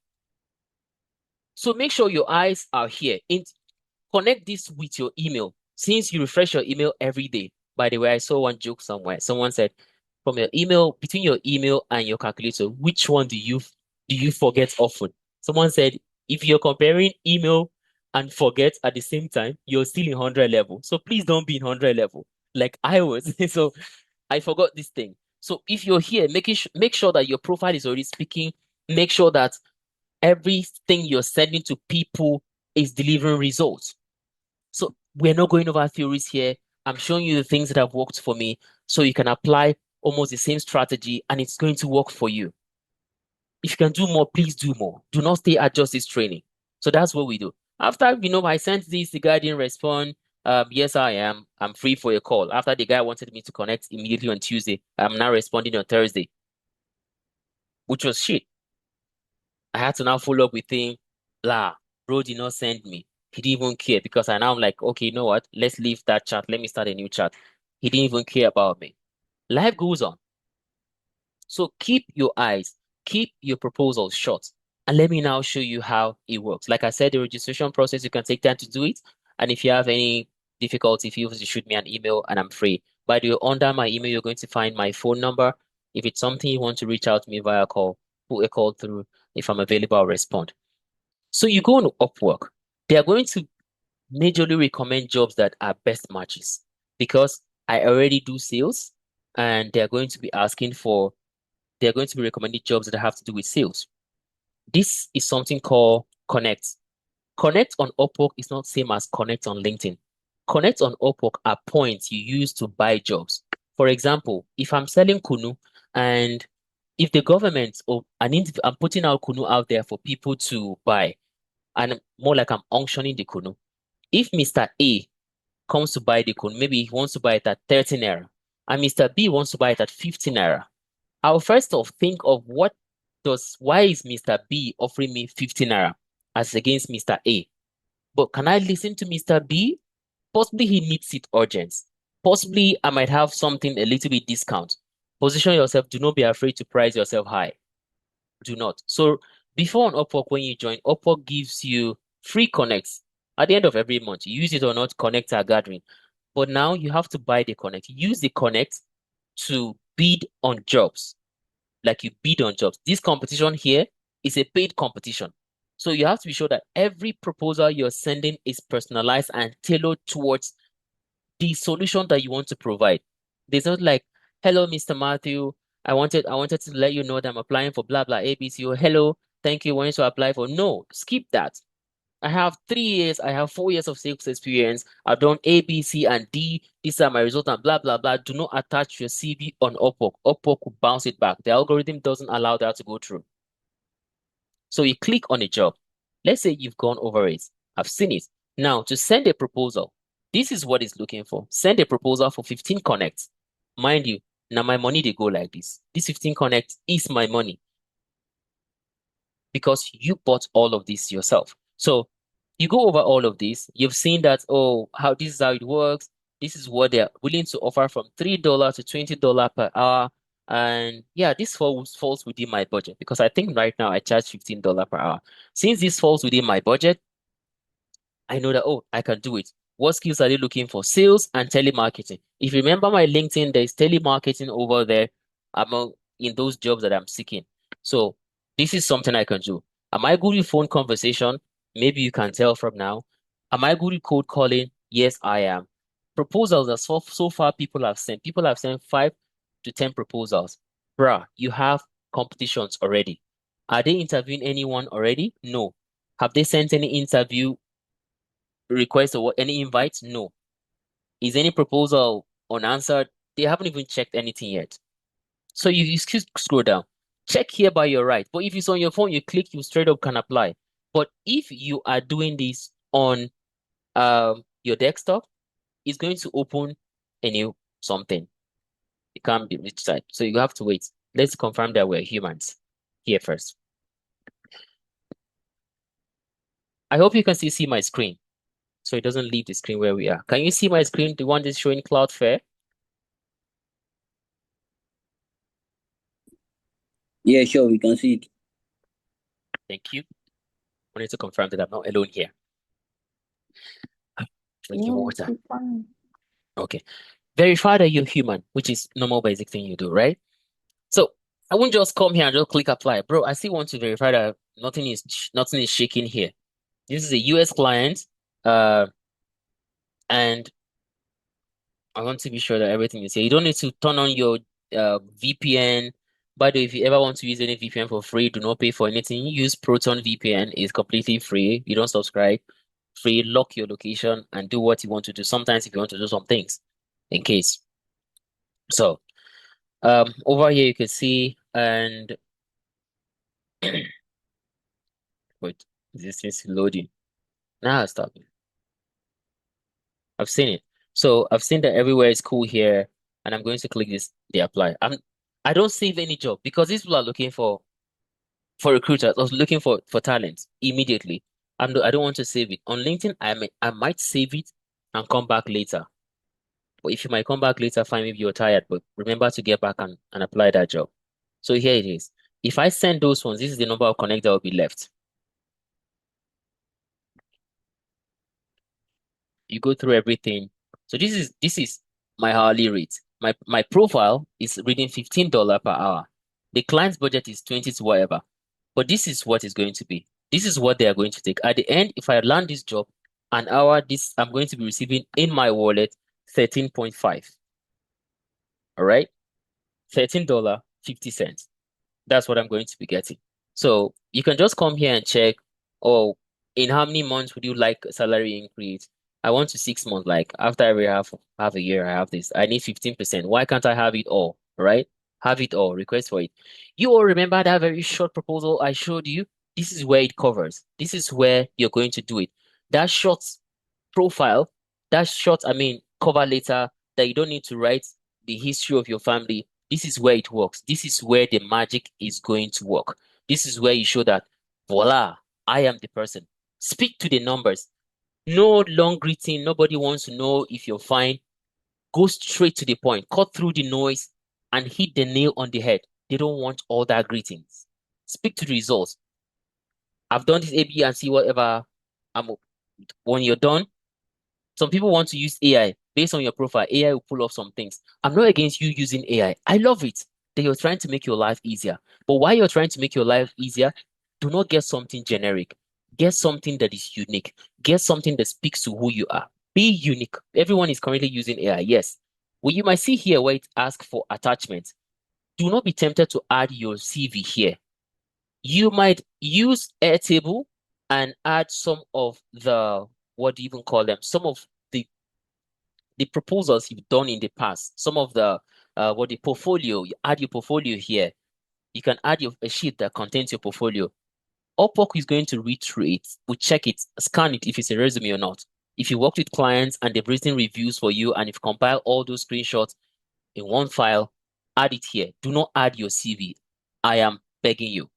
So make sure your eyes are here. Connect this with your email. Since you refresh your email every day. By the way, I saw one joke somewhere. Someone said, from your email, between your email and your calculator, which one do you forget often? Someone said, if you're comparing email and forget at the same time, you're still in 100 level. So please don't be in 100 level like I was. So I forgot this thing. So if you're here, make sure that your profile is already speaking. Make sure that everything you're sending to people is delivering results. So we're not going over theories here. I'm showing you the things that have worked for me so you can apply almost the same strategy and it's going to work for you. If you can do more, please do more. Do not stay at just this training. So that's what we do. After, I sent this, the guy didn't respond. Yes, I am. I'm free for a call. After the guy wanted me to connect immediately on Tuesday, I'm now responding on Thursday, which was shit. I had to now follow up with him. Blah, bro did not send me. He didn't even care because I now am like, okay, you know what? Let's leave that chat. Let me start a new chat. He didn't even care about me. Life goes on. So keep your eyes, keep your proposals short. And let me now show you how it works. Like I said, the registration process, you can take time to do it. And if you have any difficulty, feel free to shoot me an email and I'm free. By the way, under my email, you're going to find my phone number. If it's something you want to reach out to me via call, put a call through. If I'm available, I'll respond. So you go on Upwork. They are going to majorly recommend jobs that are best matches because I already do sales and they're going to be recommending jobs that have to do with sales. This is something called Connect. Connect on Upwork is not same as Connect on LinkedIn. Connect on Upwork are points you use to buy jobs. For example, if I'm selling Kunu and if the government or I'm putting out Kunu out there for people to buy, and more like I'm unctioning the Kunu. If Mr. A comes to buy the Kunu, maybe he wants to buy it at 30 naira, and Mr. B wants to buy it at 50 naira. I'll first off think of why is Mr. B offering me 50 naira as against Mr. A? But can I listen to Mr. B? Possibly he needs it urgent. Possibly I might have something a little bit discount. Position yourself. Do not be afraid to price yourself high. Do not. So before on Upwork, when you join, Upwork gives you free connects at the end of every month. Use it or not, connects are gathering. But now you have to buy the connect. Use the connect to bid on jobs. Like you bid on jobs. This competition here is a paid competition. So you have to be sure that every proposal you're sending is personalized and tailored towards the solution that you want to provide. There's not like, hello, Mr. Matthew. I wanted to let you know that I'm applying for blah blah ABC, or hello, thank you, wanting to apply for. No, skip that. I have 3 years, I have 4 years of sales experience. I've done A, B, C, and D. These are my results and blah blah blah. Do not attach your CV on Upwork. Upwork will bounce it back. The algorithm doesn't allow that to go through. So you click on a job. Let's say you've gone over it. I've seen it. Now, to send a proposal, this is what it's looking for. Send a proposal for 15 connects. Mind you, now my money, they go like this. This 15 connects is my money because you bought all of this yourself. So you go over all of this. You've seen that, oh, how this is how it works. This is what they're willing to offer from $3 to $20 per hour. And yeah, this falls within my budget because I think right now I charge $15 per hour. Since this falls within my budget, I know that, oh, I can do it. What skills are they looking for? Sales and telemarketing. If you remember my LinkedIn, there's telemarketing over there among in those jobs that I'm seeking. So this is something I can do. Am I good with phone conversation? Maybe you can tell from now. Am I good with cold calling? Yes, I am. Proposals that so far people have sent. People have sent 5 to 10 proposals. Bruh, you have competitions already. Are they interviewing anyone already? No. Have they sent any interview request or any invites? No. Is any proposal unanswered? They haven't even checked anything yet. So you scroll down. Check here by your right. But if it's on your phone, you click, you straight up can apply. But if you are doing this on your desktop, it's going to open a new something. It can't be reached side. So you have to wait. Let's confirm that we're humans here first. I hope you can still see my screen. So it doesn't leave the screen where we are. Can you see my screen? The one that's showing Cloudflare? Yeah, sure, we can see it. Thank you. I need to confirm that I'm not alone here. Drinking water. Okay. Verify that you're human, which is normal basic thing you do, right? So I won't just come here and just click apply. Bro, I still want to verify that nothing is shaking here. This is a US client, and I want to be sure that everything is here. You don't need to turn on your VPN. By the way, if you ever want to use any VPN for free, do not pay for anything. Use Proton VPN. It's completely free. You don't subscribe. Free, lock your location and do what you want to do. Sometimes if you want to do some things, in case. So, over here you can see, and wait, this is loading. Now stop it. I've seen it. So I've seen that everywhere is cool here, and I'm going to click this. They apply. I don't save any job because these people are looking for recruiters. I was looking for talent immediately. I don't want to save it on LinkedIn. I might save it and come back later. But if you might come back later, fine, maybe you're tired, but remember to get back and apply that job. So here it is. If I send those ones, this is the number of connect that will be left. You go through everything. So this is my hourly rate. My profile is reading $15 per hour. The client's budget is 20 to whatever. But this is what it's going to be. This is what they are going to take. At the end, if I land this job, an hour, I'm going to be receiving in my wallet 13.5. All right? $13.50. That's what I'm going to be getting. So you can just come here and check, oh, in how many months would you like a salary increase? I want to 6 months, like after every half a year, I have this. I need 15%. Why can't I have it all? Right? Have it all, request for it. You all remember that very short proposal I showed you? This is where it covers. This is where you're going to do it. That short profile, that short, cover letter that you don't need to write the history of your family. This is where it works. This is where the magic is going to work. This is where you show that, voila, I am the person. Speak to the numbers. No long greeting. Nobody wants to know if you're fine. Go straight to the point. Cut through the noise. and hit the nail on the head. They don't want all that greetings. Speak to the results. I've done this A, B, and C, whatever. When you're done, some people want to use AI based on your profile. AI will pull off some things. I'm not against you using AI. I love it that you're trying to make your life easier. But while you're trying to make your life easier, do not get something generic. Get something that is unique. Get something that speaks to who you are. Be unique. Everyone is currently using AI, yes. Well, you might see here where it asks for attachments. Do not be tempted to add your CV here. You might use Airtable and add some of the, what do you even call them? Some of the proposals you've done in the past, some of the the portfolio, you add your portfolio here. You can add a sheet that contains your portfolio. Upwork is going to read through it, will check it, scan it if it's a resume or not. If you work with clients and they've written reviews for you and you've compiled all those screenshots in one file, add it here. Do not add your CV. I am begging you,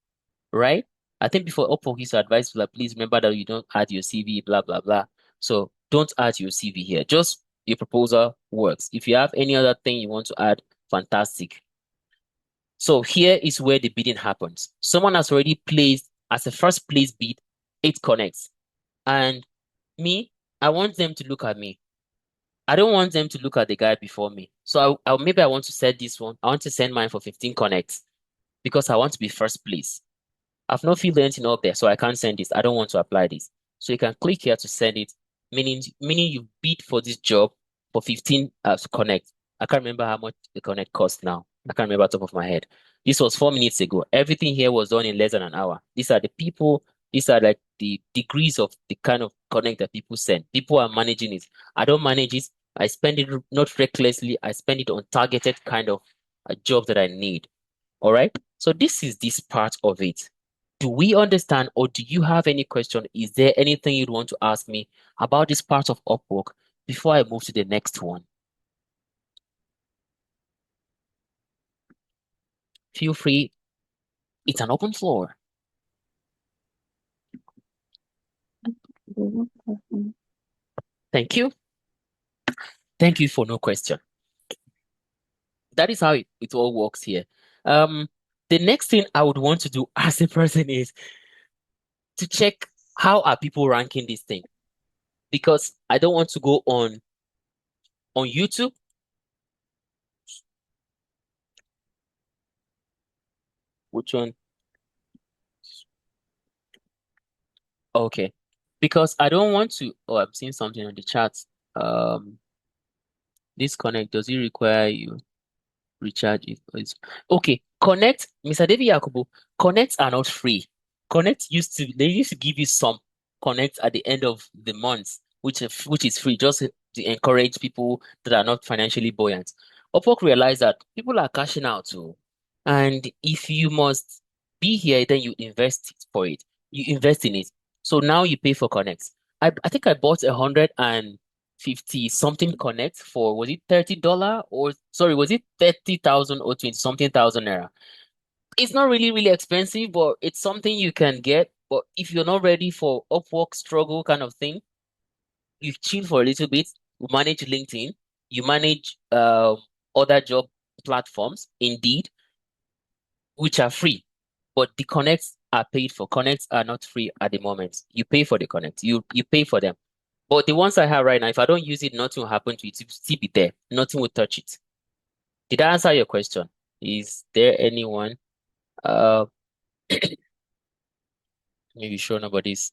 right? I think before Upwork used to advise you, like, please remember that you don't add your CV, blah, blah, blah. So don't add your CV here. Just your proposal works. If you have any other thing you want to add, fantastic. So here is where the bidding happens. Someone has already placed as a first place bid, 8 connects. And me, I want them to look at me. I don't want them to look at the guy before me. So maybe I want to set this one. I want to send mine for 15 connects because I want to be first place. I've not filled anything up there, so I can't send this. I don't want to apply this. So you can click here to send it, meaning you bid for this job for 15 to connect. I can't remember how much the connect cost now. I can't remember top of my head. This was 4 minutes ago. Everything here was done in less than an hour. These are the people, these are like the degrees of the kind of connect that people send. People are managing it. I don't manage it. I spend it not recklessly. I spend it on targeted kind of a job that I need. All right. So this is this part of it. Do we understand, or do you have any question? Is there anything you'd want to ask me about this part of Upwork before I move to the next one? Feel free. It's an open floor. Thank you. Thank you for no question. That is how it all works here. The next thing I would want to do as a person is to check how are people ranking this thing, because I don't want to go on YouTube. Which one? Okay, because I don't want to. Oh, I'm seeing something on the chat. This connect, does it require you recharge it? Okay, connect, Mr. David Yakubu. Connects are not free. Connect they used to give you some connect at the end of the month, which is free, just to encourage people that are not financially buoyant. Upwork realized that people are cashing out too, and if you must be here, then you invest for it. You invest in it. So now you pay for connects. I think I bought 150 something connect for, was it $30, or sorry, was it 30,000 or 20 something thousand naira? It's not really expensive, but it's something you can get. But if you're not ready for Upwork struggle kind of thing, you chill for a little bit. You manage LinkedIn, you manage other job platforms, Indeed, which are free. But the connects are paid for. Connects are not free at the moment. You pay for the connects. You pay for them. But the ones I have right now, if I don't use it, nothing will happen to it. It will still be there. Nothing will touch it. Did I answer your question? Is there anyone? Uh, maybe sure nobody's.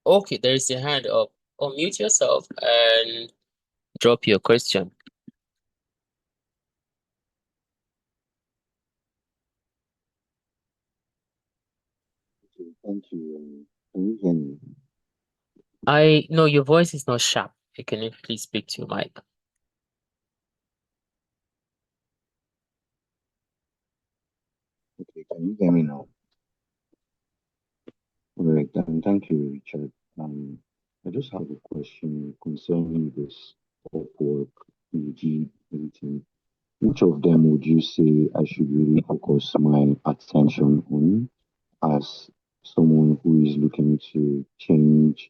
Okay, there is a hand up. Unmute yourself and drop your question. Okay, thank you. Can you hear me? No, your voice is not sharp. Can you please speak to your mic? Okay, can you hear me now? All right, thank you, Richard. I just have a question concerning this Upwork, Indeed, everything. Which of them would you say I should really focus my attention on as someone who is looking to change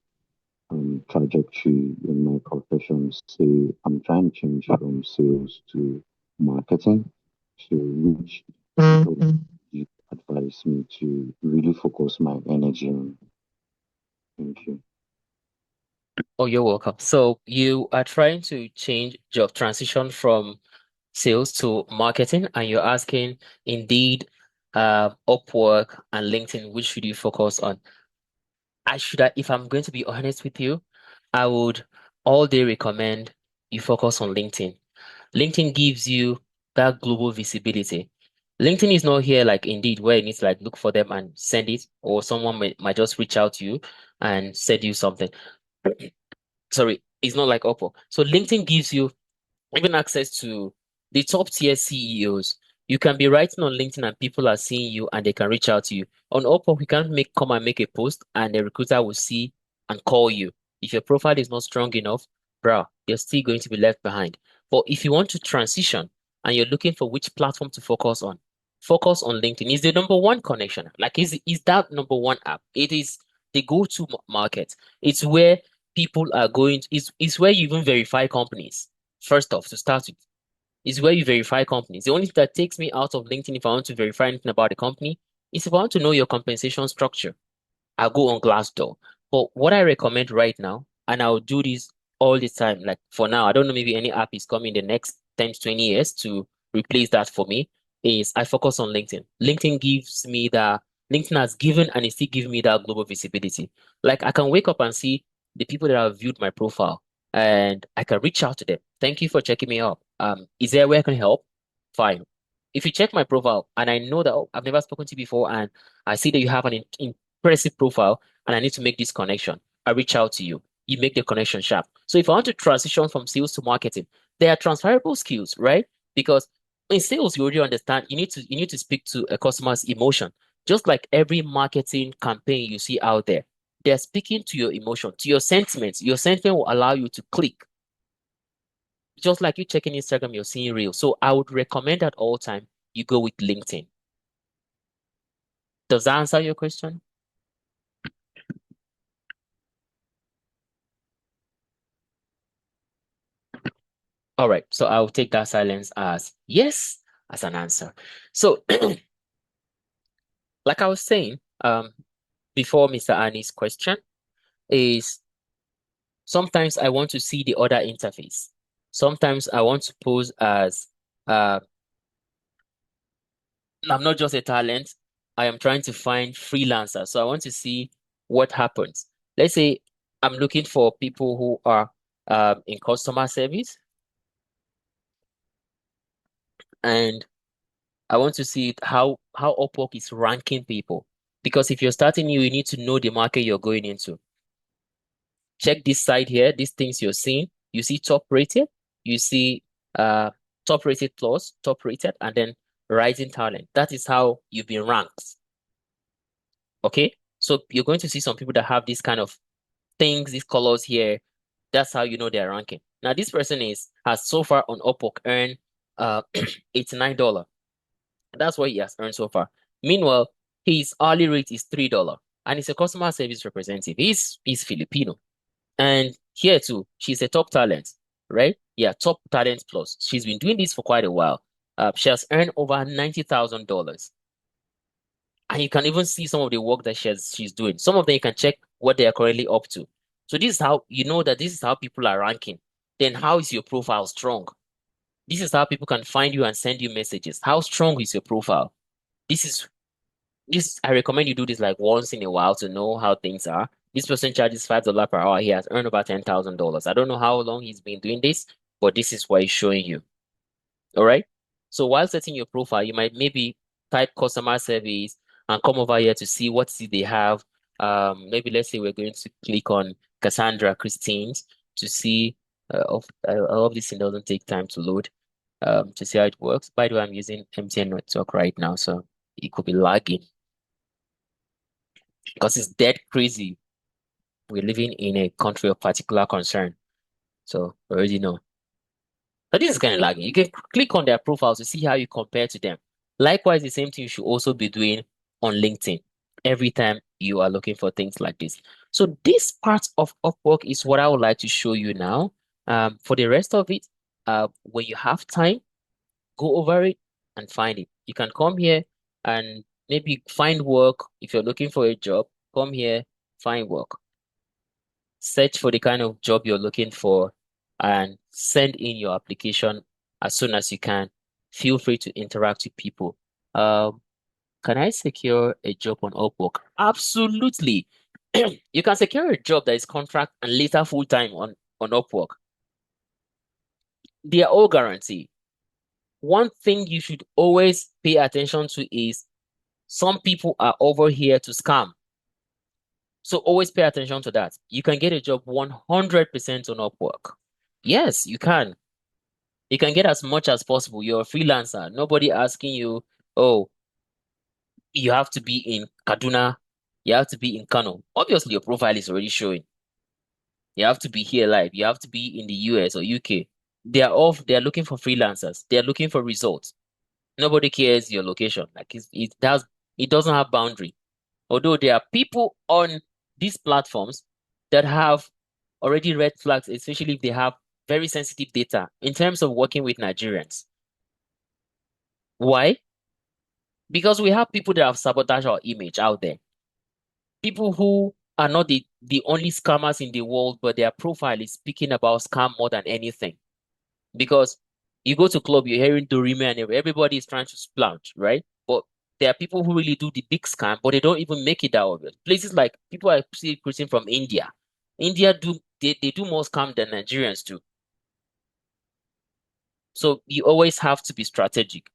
trajectory in my profession? Say I'm trying to change from sales to marketing. So which would you advise me to really focus my energy on? Thank you. Oh, you're welcome. So you are trying to change job transition from sales to marketing, and you're asking Indeed, Upwork, and LinkedIn, which should you focus on? If I'm going to be honest with you, I would all day recommend you focus on LinkedIn. LinkedIn gives you that global visibility. LinkedIn is not here like Indeed, where you need to like look for them and send it, or someone might just reach out to you and send you something. Sorry, it's not like Upwork. So LinkedIn gives you even access to the top tier CEOs. You can be writing on LinkedIn and people are seeing you and they can reach out to you. On Upwork, you can't come and make a post and the recruiter will see and call you. If your profile is not strong enough, bro, you're still going to be left behind. But if you want to transition and you're looking for which platform to focus on LinkedIn. It's the number one connection. Like is that number one app. It is the go-to market. It's where people are going. It's where you even verify companies. First off, to start with, is where you verify companies. The only thing that takes me out of LinkedIn if I want to verify anything about the company is if I want to know your compensation structure. I'll go on Glassdoor. But what I recommend right now, and I'll do this all the time, like for now, I don't know, maybe any app is coming in the next 10 to 20 years to replace that for me, is I focus on LinkedIn. LinkedIn has given and is still giving me that global visibility. Like I can wake up and see the people that have viewed my profile and I can reach out to them. Thank you for checking me up. Is there a way I can help? Fine. If you check my profile and I know that, oh, I've never spoken to you before and I see that you have an impressive profile and I need to make this connection, I reach out to you. You make the connection sharp. So if I want to transition from sales to marketing, there are transferable skills, right? Because in sales, you already understand you need to speak to a customer's emotion. Just like every marketing campaign you see out there, they're speaking to your emotion, to your sentiments. Your sentiment will allow you to click. Just like you checking Instagram, you're seeing reels. So I would recommend at all time you go with LinkedIn. Does that answer your question? All right, so I'll take that silence as yes as an answer. So, like I was saying, before Mr. Annie's question is sometimes I want to see the other interface. Sometimes I want to pose as uh, I'm not just a talent. I am trying to find freelancers. So I want to see what happens. Let's say I'm looking for people who are in customer service, and I want to see how Upwork is ranking people. Because if you're starting new, you need to know the market you're going into. Check this side here, these things you're seeing. You see top rated, you see top rated plus, top rated, and then rising talent. That is how you've been ranked. Okay? So you're going to see some people that have these kind of things, these colors here. That's how you know they're ranking. Now, this person has so far on Upwork earned $89. That's what he has earned so far. Meanwhile, his hourly rate is $3, and he's a customer service representative. He's Filipino. And here too, she's a top talent, right? Yeah, top talent plus. She's been doing this for quite a while. She has earned over $90,000. And you can even see some of the work that she's doing. Some of them you can check what they are currently up to. So this is how you know that this is how people are ranking. Then how is your profile strong? This is how people can find you and send you messages. How strong is your profile? This is this I recommend you do this like once in a while to know how things are. This person charges $5 per hour. He has earned about $10,000. I don't know how long he's been doing this, but this is what he's showing you. All right. So while setting your profile, you might maybe type customer service and come over here to see what they have. Maybe let's say we're going to click on Cassandra Christine's to see I hope this thing doesn't take time to load to see how it works. By the way, I'm using MTN network right now, so it could be lagging because it's dead crazy. We're living in a country of particular concern, so I already know. But this is kind of lagging. You can click on their profiles to see how you compare to them. Likewise, the same thing you should also be doing on LinkedIn every time you are looking for things like this. So this part of Upwork is what I would like to show you now. For the rest of it, when you have time, Go over it and find it. You can come here and maybe find work. If you're looking for a job, come here, find work. Search for the kind of job you're looking for and send in your application as soon as you can. Feel free to interact with people. Can I secure a job on Upwork? Absolutely. You can secure a job that is contract and later full-time on Upwork. They are all guaranteed. One thing you should always pay attention to is some people are over here to scam. So always pay attention to that. You can get a job 100% on Upwork. Yes, you can. You can get as much as possible. You're a freelancer. Nobody asking you, oh, you have to be in Kaduna. You have to be in Kano. Obviously, your profile is already showing. You have to be here live. You have to be in the US or UK. They are looking for freelancers. They are looking for results. Nobody cares your location. Like it doesn't have boundary. Although there are people on these platforms that have already red flags, especially if they have very sensitive data in terms of working with Nigerians. Why? Because we have people that have sabotaged our image out there. People who are not the only scammers in the world, but their profile is speaking about scam more than anything. Because you go to club, you're hearing Dorime and everybody is trying to splurge, right? But there are people who really do the big scam, but they don't even make it out of it. Places like people I see recruiting from India. They do more scam than Nigerians do. So you always have to be strategic.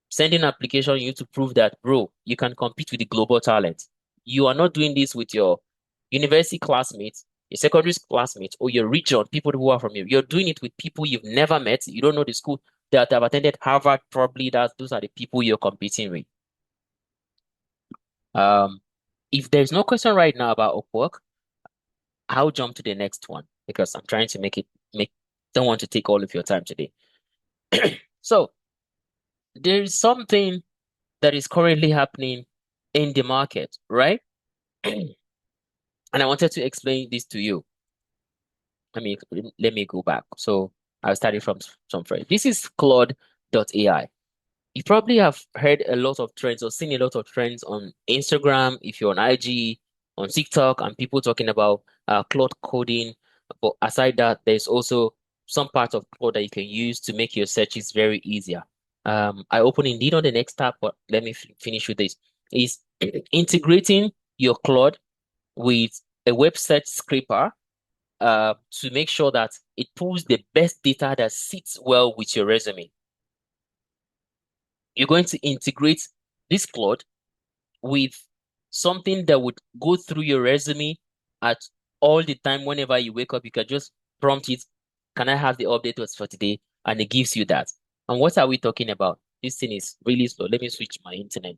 Sending an application, you need to prove that, bro, you can compete with the global talent. You are not doing this with your university classmates, your secondary classmates, or your region, people who are from you. You're doing it with people you've never met. You don't know the school that have attended Harvard, probably those are the people you're competing with. If there's no question right now about Upwork, I'll jump to the next one because I'm trying to don't want to take all of your time today. So there is something that is currently happening in the market, right? And I wanted to explain this to you. Let me go back. So I'll start it from some phrase. This is Claude AI. You probably have heard a lot of trends or seen a lot of trends on Instagram, if you're on IG, on TikTok, and people talking about Claude coding. But aside that, there's also some parts of Claude that you can use to make your searches very easier. I open Indeed on the next tab, but let me finish with this. Is integrating your Claude with a web search scraper to make sure that it pulls the best data that sits well with your resume. You're going to integrate this Claude with something that would go through your resume at all the time. Whenever you wake up, you can just prompt it, can I have the update for today? And it gives you that. And what are we talking about? This thing is really slow. Let me switch my internet.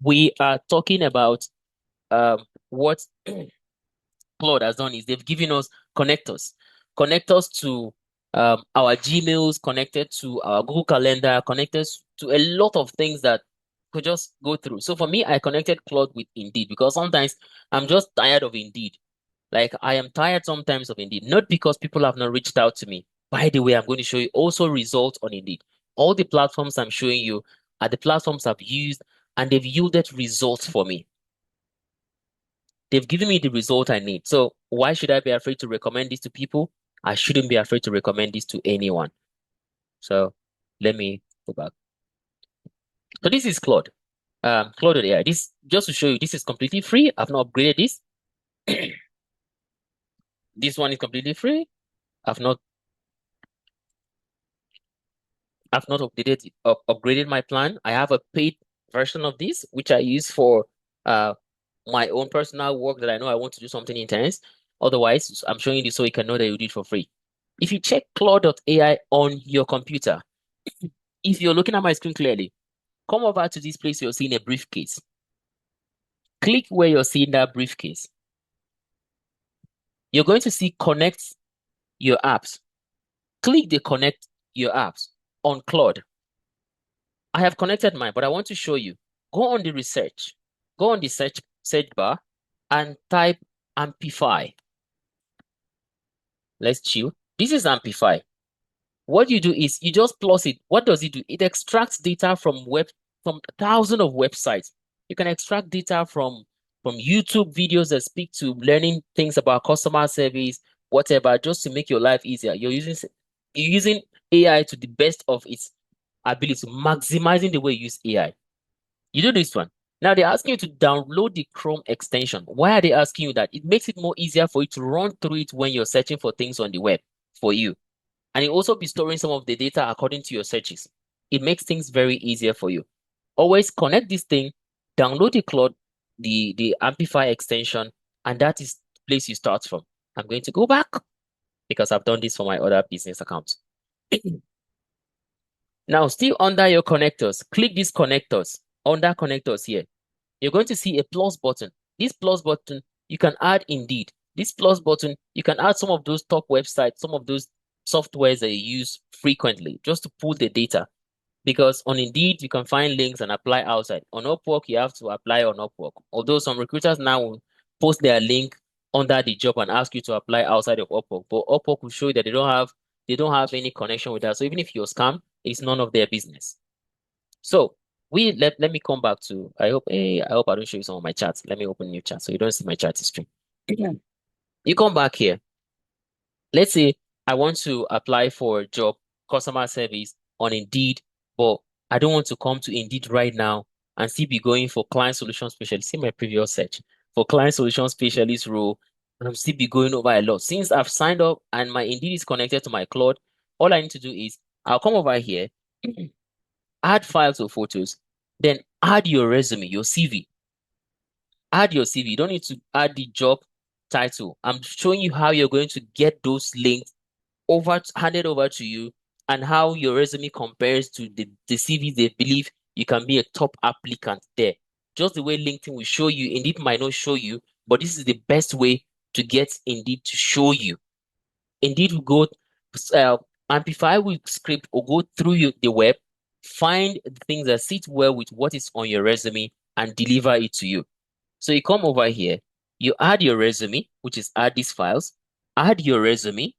We are talking about what Claude has done is they've given us connectors to our Gmails, connected to our Google Calendar, connected to a lot of things that could just go through. So for me, I connected Claude with Indeed because sometimes I'm just tired of Indeed. Like I am tired sometimes of Indeed, not because people have not reached out to me. By the way, I'm going to show you also results on Indeed. All the platforms I'm showing you are the platforms I've used and they've yielded results for me. They've given me the result I need. So why should I be afraid to recommend this to people? I shouldn't be afraid to recommend this to anyone. So let me go back. So this is Claude. Claude AI. This just to show you, this is completely free. I've not upgraded this. This one is completely free. I've not upgraded my plan. I have a paid version of this, which I use for my own personal work that I know I want to do something intense. Otherwise, I'm showing you so you can know that you do it for free. If you check Claude AI on your computer, if you're looking at my screen clearly, come over to this place you're seeing a briefcase. Click where you're seeing that briefcase. You're going to see connect your apps. Click the connect your apps on Claude. I have connected mine, but I want to show you. Go on the research. Go on the search bar and type Ampify. Let's chill. This is Ampify. What you do is you just plus it. What does it do? It extracts data from thousands of websites. You can extract data from YouTube videos that speak to learning things about customer service, whatever, just to make your life easier. You're using AI to the best of its ability, maximizing the way you use AI. You do this one. Now they're asking you to download the Chrome extension. Why are they asking you that? It makes it more easier for you to run through it when you're searching for things on the web for you. And it also be storing some of the data according to your searches. It makes things very easier for you. Always connect this thing, download the Claude, the Amplify extension, and that is the place you start from. I'm going to go back because I've done this for my other business accounts. Now, still under your connectors, click these connectors, under connectors here. You're going to see a plus button. This plus button, you can add Indeed. This plus button, you can add some of those top websites, some of those softwares that you use frequently just to pull the data. Because on Indeed, you can find links and apply outside. On Upwork, you have to apply on Upwork. Although some recruiters now will post their link under the job and ask you to apply outside of Upwork. But Upwork will show you that they don't have any connection with that. So even if you're scam, it's none of their business. So let me come back to I hope I don't show you some of my chats. Let me open new chat so you don't see my chat history. You come back here. Let's say I want to apply for a job, customer service on Indeed, but I don't want to come to Indeed right now and still be going for client solution specialist. See my previous search for client solution specialist role, and I'm still be going over a lot. Since I've signed up and my Indeed is connected to my Claude, all I need to do is I'll come over here, add files or photos, then add your resume, your CV. Add your CV. You don't need to add the job title. I'm showing you how you're going to get those links handed over to you and how your resume compares to the CV they believe you can be a top applicant there. Just the way LinkedIn will show you, Indeed might not show you, but this is the best way to get Indeed to show you. Indeed will go, Amplify will script or go through the web, find the things that sit well with what is on your resume and deliver it to you. So you come over here, you add your resume, which is add these files, add your resume.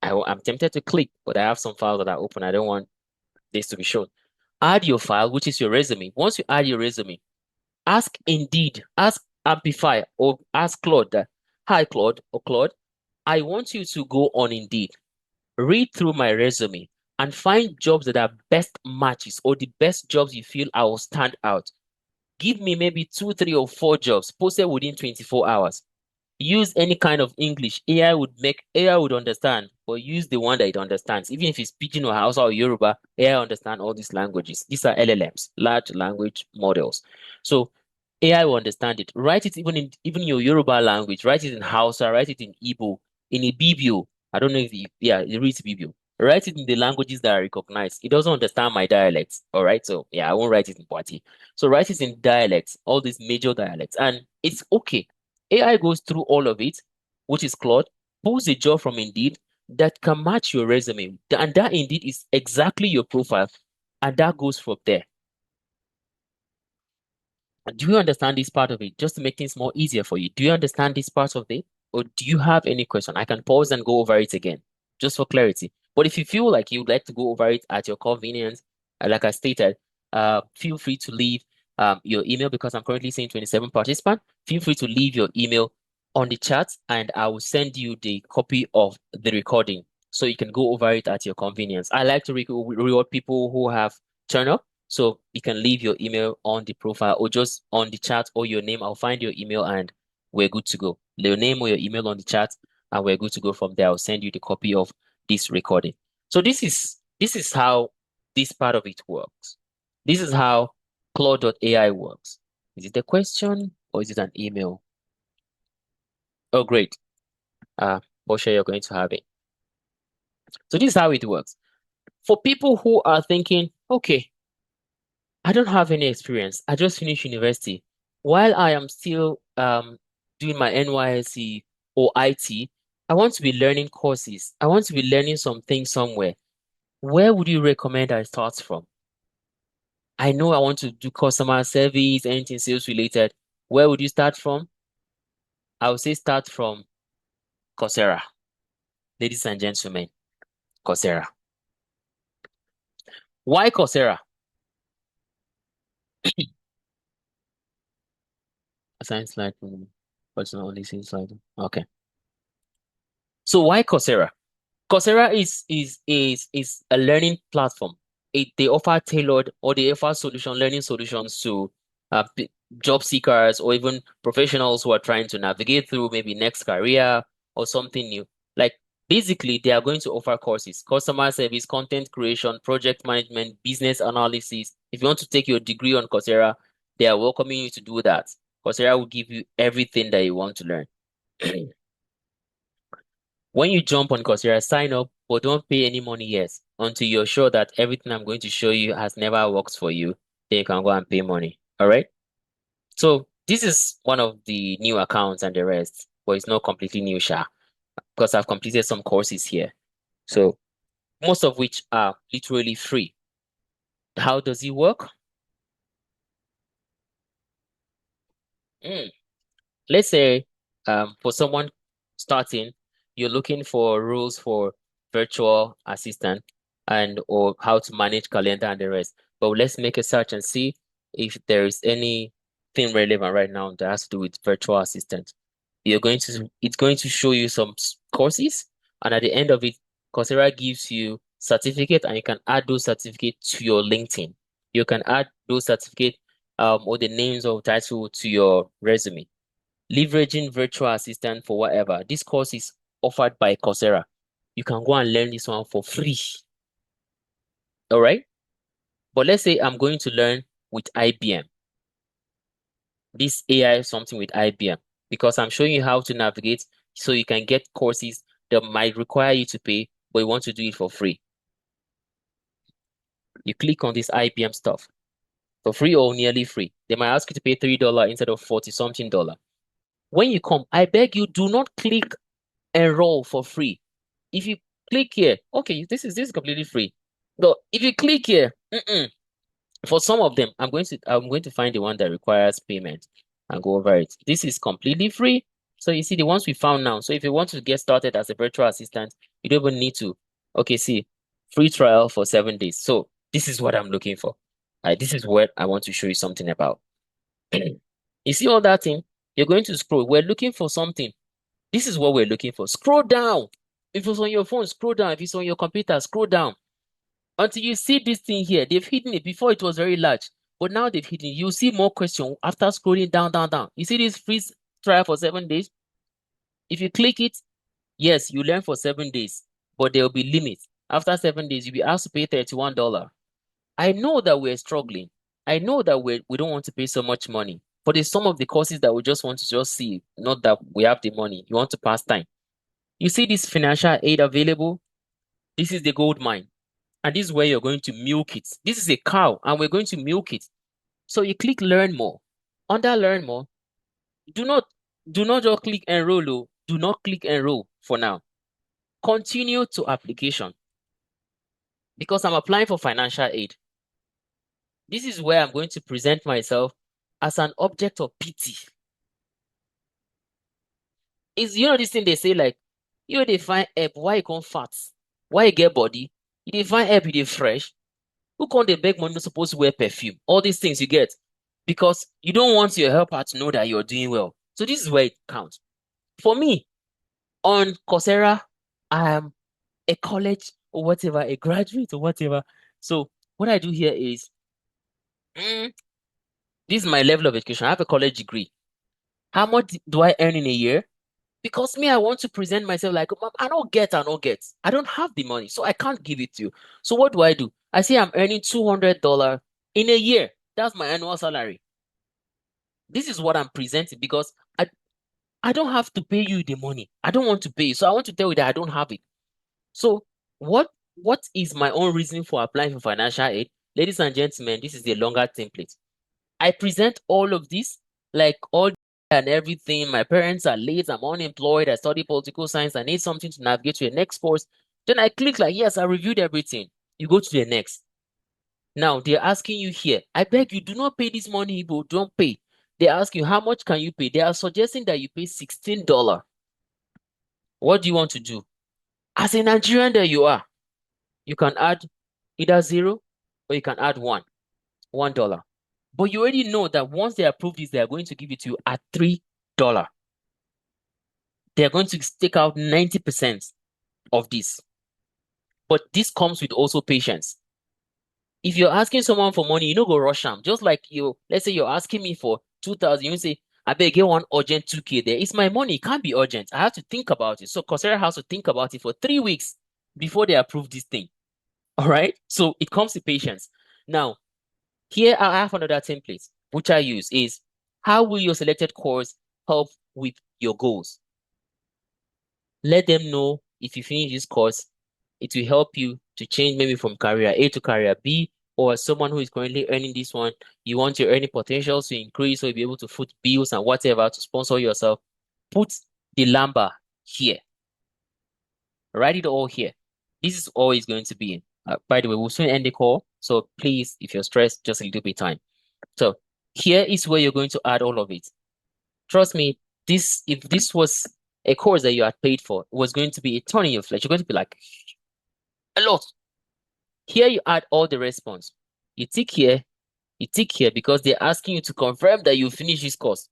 I'm tempted to click, but I have some files that are open. I don't want this to be shown. Add your file, which is your resume. Once you add your resume, ask Indeed, ask Amplify, or ask Claude that, hi Claude or Claude, I want you to go on Indeed, read through my resume, and find jobs that are best matches or the best jobs you feel I will stand out. Give me maybe 2, 3, or 4 jobs posted within 24 hours. Use any kind of English. AI would understand, but use the one that it understands. Even if it's Pidgin or Hausa or Yoruba, AI understand all these languages. These are LLMs, large language models. So AI will understand it. Write it even your Yoruba language. Write it in Hausa. Write it in Igbo, in Ibibio. I don't know if it reads Ibibio. Write it in the languages that are recognized. It doesn't understand my dialects. All right, so yeah, I won't write it in Pwati. So write it in dialects, all these major dialects, and it's okay. AI goes through all of it, which is Claude, pulls a job from Indeed that can match your resume, and that Indeed is exactly your profile, and that goes from there. Do you understand this part of it? Just to make things more easier for you. Do you understand this part of it? Or do you have any question? I can pause and go over it again, just for clarity. But if you feel like you'd like to go over it at your convenience, like I stated, feel free to leave your email because I'm currently seeing 27 participants. Feel free to leave your email on the chat and I will send you the copy of the recording so you can go over it at your convenience. I like to reward people who have turned up. So you can leave your email on the profile or just on the chat or your name. I'll find your email and we're good to go. Your name or your email on the chat and we're good to go from there. I'll send you the copy of this recording. So this is how this part of it works. This is how Claude.ai works. Is it a question or is it an email? Oh, great. Bosha, you're going to have it. So this is how it works. For people who are thinking, okay, I don't have any experience. I just finished university. While I am still doing my NYSC or IT, I want to be learning courses. I want to be learning something somewhere. Where would you recommend I start from? I know I want to do customer service, anything sales related. Where would you start from? I would say start from Coursera, ladies and gentlemen. Coursera. Why Coursera? Assign slide, personal only see slide. Okay. So why Coursera? Coursera is a learning platform. They offer tailored or they offer learning solutions to job seekers or even professionals who are trying to navigate through maybe next career or something new. Like basically, they are going to offer courses, customer service, content creation, project management, business analysis. If you want to take your degree on Coursera, they are welcoming you to do that. Coursera will give you everything that you want to learn. When you jump on Coursera, sign up, but don't pay any money yet until you're sure that everything I'm going to show you has never worked for you. Then you can go and pay money. All right. So this is one of the new accounts and the rest, but it's not completely new, Sha, because I've completed some courses here. So most of which are literally free. How does it work? Mm. Let's say for someone starting, you're looking for rules for virtual assistant and or how to manage calendar and the rest. But let's make a search and see if there is anything relevant right now that has to do with virtual assistant. It's going to show you some courses, and at the end of it, Coursera gives you certificate, and you can add those certificates to your LinkedIn. You can add those certificates or the names of title to your resume. Leveraging virtual assistant for whatever. This course is offered by Coursera. You can go and learn this one for free. All right. But let's say I'm going to learn with IBM. This AI something with IBM because I'm showing you how to navigate so you can get courses that might require you to pay, but you want to do it for free. You click on this IBM stuff for free or nearly free. They might ask you to pay $3 instead of 40 something dollar. When you come, I beg you, do not click enroll for free. If you click here, okay, this is completely free. But if you click here, for some of them, I'm going to find the one that requires payment and go over it. This is completely free. So you see the ones we found now. So if you want to get started as a virtual assistant, you don't even need to. Okay, see, free trial for 7 days. So this is what I'm looking for. This is what I want to show you something about. You see all that thing? You're going to scroll. We're looking for something. This is what we're looking for. Scroll down. If it's on your phone, scroll down. If it's on your computer, scroll down. Until you see this thing here. They've hidden it. Before it was very large, but now they've hidden it. You'll see more questions after scrolling down, down, down. You see this free trial for 7 days? If you click it, yes, you learn for 7 days, but there will be limits. After 7 days, you'll be asked to pay $31. I know that we're struggling. I know that we don't want to pay so much money. But there's some of the courses that we just want to just see, not that we have the money. You want to pass time. You see this financial aid available? This is the gold mine. And this is where you're going to milk it. This is a cow, and we're going to milk it. So you click learn more. Under learn more, do not just click enroll. Oh. Do not click enroll for now. Continue to application. Because I'm applying for financial aid. This is where I'm going to present myself as an object of pity. Is this thing they say like, they find help, why you come fat? Why you get body? You dey find help, you dey fresh. Who come dey beg money, not supposed to wear perfume? All these things you get because you don't want your helper to know that you're doing well. So this is where it counts. For me, on Coursera, I am a college or whatever, a graduate or whatever. So what I do here is, this is my level of education. I have a college degree. How much do I earn in a year? Because me, I want to present myself like, I don't get. I don't have the money, so I can't give it to you. So what do? I say I'm earning $200 in a year. That's my annual salary. This is what I'm presenting because I don't have to pay you the money. I don't want to pay you. So I want to tell you that I don't have it. So what is my own reason for applying for financial aid? Ladies and gentlemen, this is the longer template. I present all of this, like all and everything. My parents are late. I'm unemployed. I study political science. I need something to navigate to the next course. Then I click like, yes, I reviewed everything. You go to the next. Now they're asking you here. I beg you, do not pay this money, Igbo. Don't pay. They ask you, how much can you pay? They are suggesting that you pay $16. What do you want to do? As a Nigerian that you are, You can add either 0 or you can add $1. But you already know that once they approve this, they are going to give it to you at $3. They're going to take out 90% of this. But this comes with also patience. If you're asking someone for money, you no go rush them. Just like let's say you're asking me for 2,000, you say, I beg get one urgent 2K there. It's my money. It can't be urgent. I have to think about it. So Coursera has to think about it for 3 weeks before they approve this thing. All right. So it comes to patience. Now, here I have another template which I use is how will your selected course help with your goals? Let them know if you finish this course, it will help you to change maybe from career A to career B, or someone who is currently earning this one, you want your earning potentials to increase, so you'll be able to foot bills and whatever to sponsor yourself. Put the number here. Write it all here. This is always going to be in. By the way, we'll soon end the call, so please, if you're stressed, just a little bit time. So here is where you're going to add all of it. Trust me, if this was a course that you had paid for, it was going to be a ton in your flesh. You're going to be like, a lot. Here you add all the response. You tick here because they're asking you to confirm that you finish this course.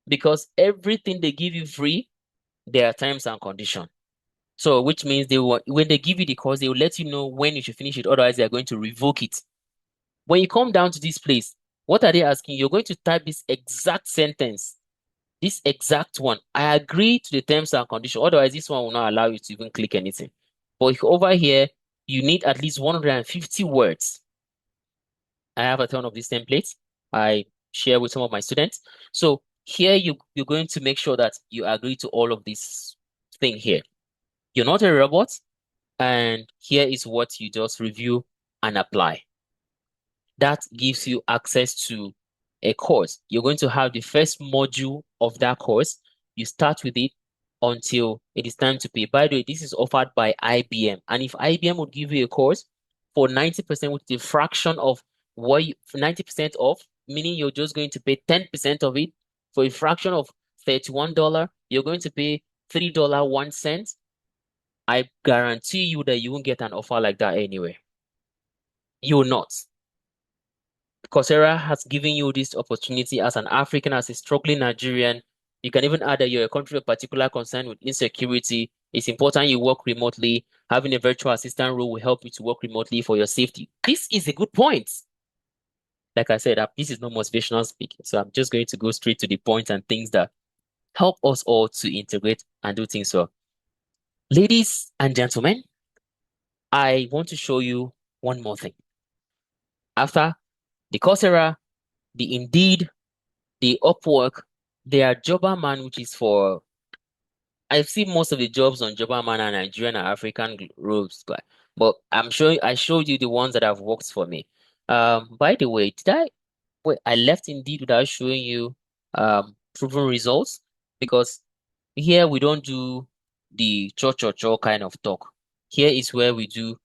Because everything they give you free, there are terms and conditions. So which means when they give you the course, they will let you know when you should finish it. Otherwise, they are going to revoke it. When you come down to this place, what are they asking? You're going to type this exact sentence. This exact one. I agree to the terms and conditions. Otherwise, this one will not allow you to even click anything. But over here, you need at least 150 words. I have a ton of these templates I share with some of my students. So here you're going to make sure that you agree to all of this thing here. You're not a robot, and here is what you just review and apply. That gives you access to a course. You're going to have the first module of that course. You start with it until it is time to pay. By the way, this is offered by IBM. And if IBM would give you a course for 90% with the fraction of 90% off, meaning you're just going to pay 10% of it for a fraction of $31, you're going to pay $3.01. I guarantee you that you won't get an offer like that anywhere. You will not. Coursera has given you this opportunity as an African, as a struggling Nigerian. You can even add that you're a country of particular concern with insecurity. It's important you work remotely. Having a virtual assistant role will help you to work remotely for your safety. This is a good point. Like I said, this is not motivational speaking. So I'm just going to go straight to the point and things that help us all to integrate and do things well. Ladies and gentlemen, I want to show you one more thing. After the Coursera, the Indeed, the Upwork, their Jobberman, which is for, I see most of the jobs on Jobberman are Nigerian and African roles, but I'm sure I showed you the ones that have worked for me. By the way, I left Indeed without showing you proven results, because here we don't do the cho kind of talk. Here is where we do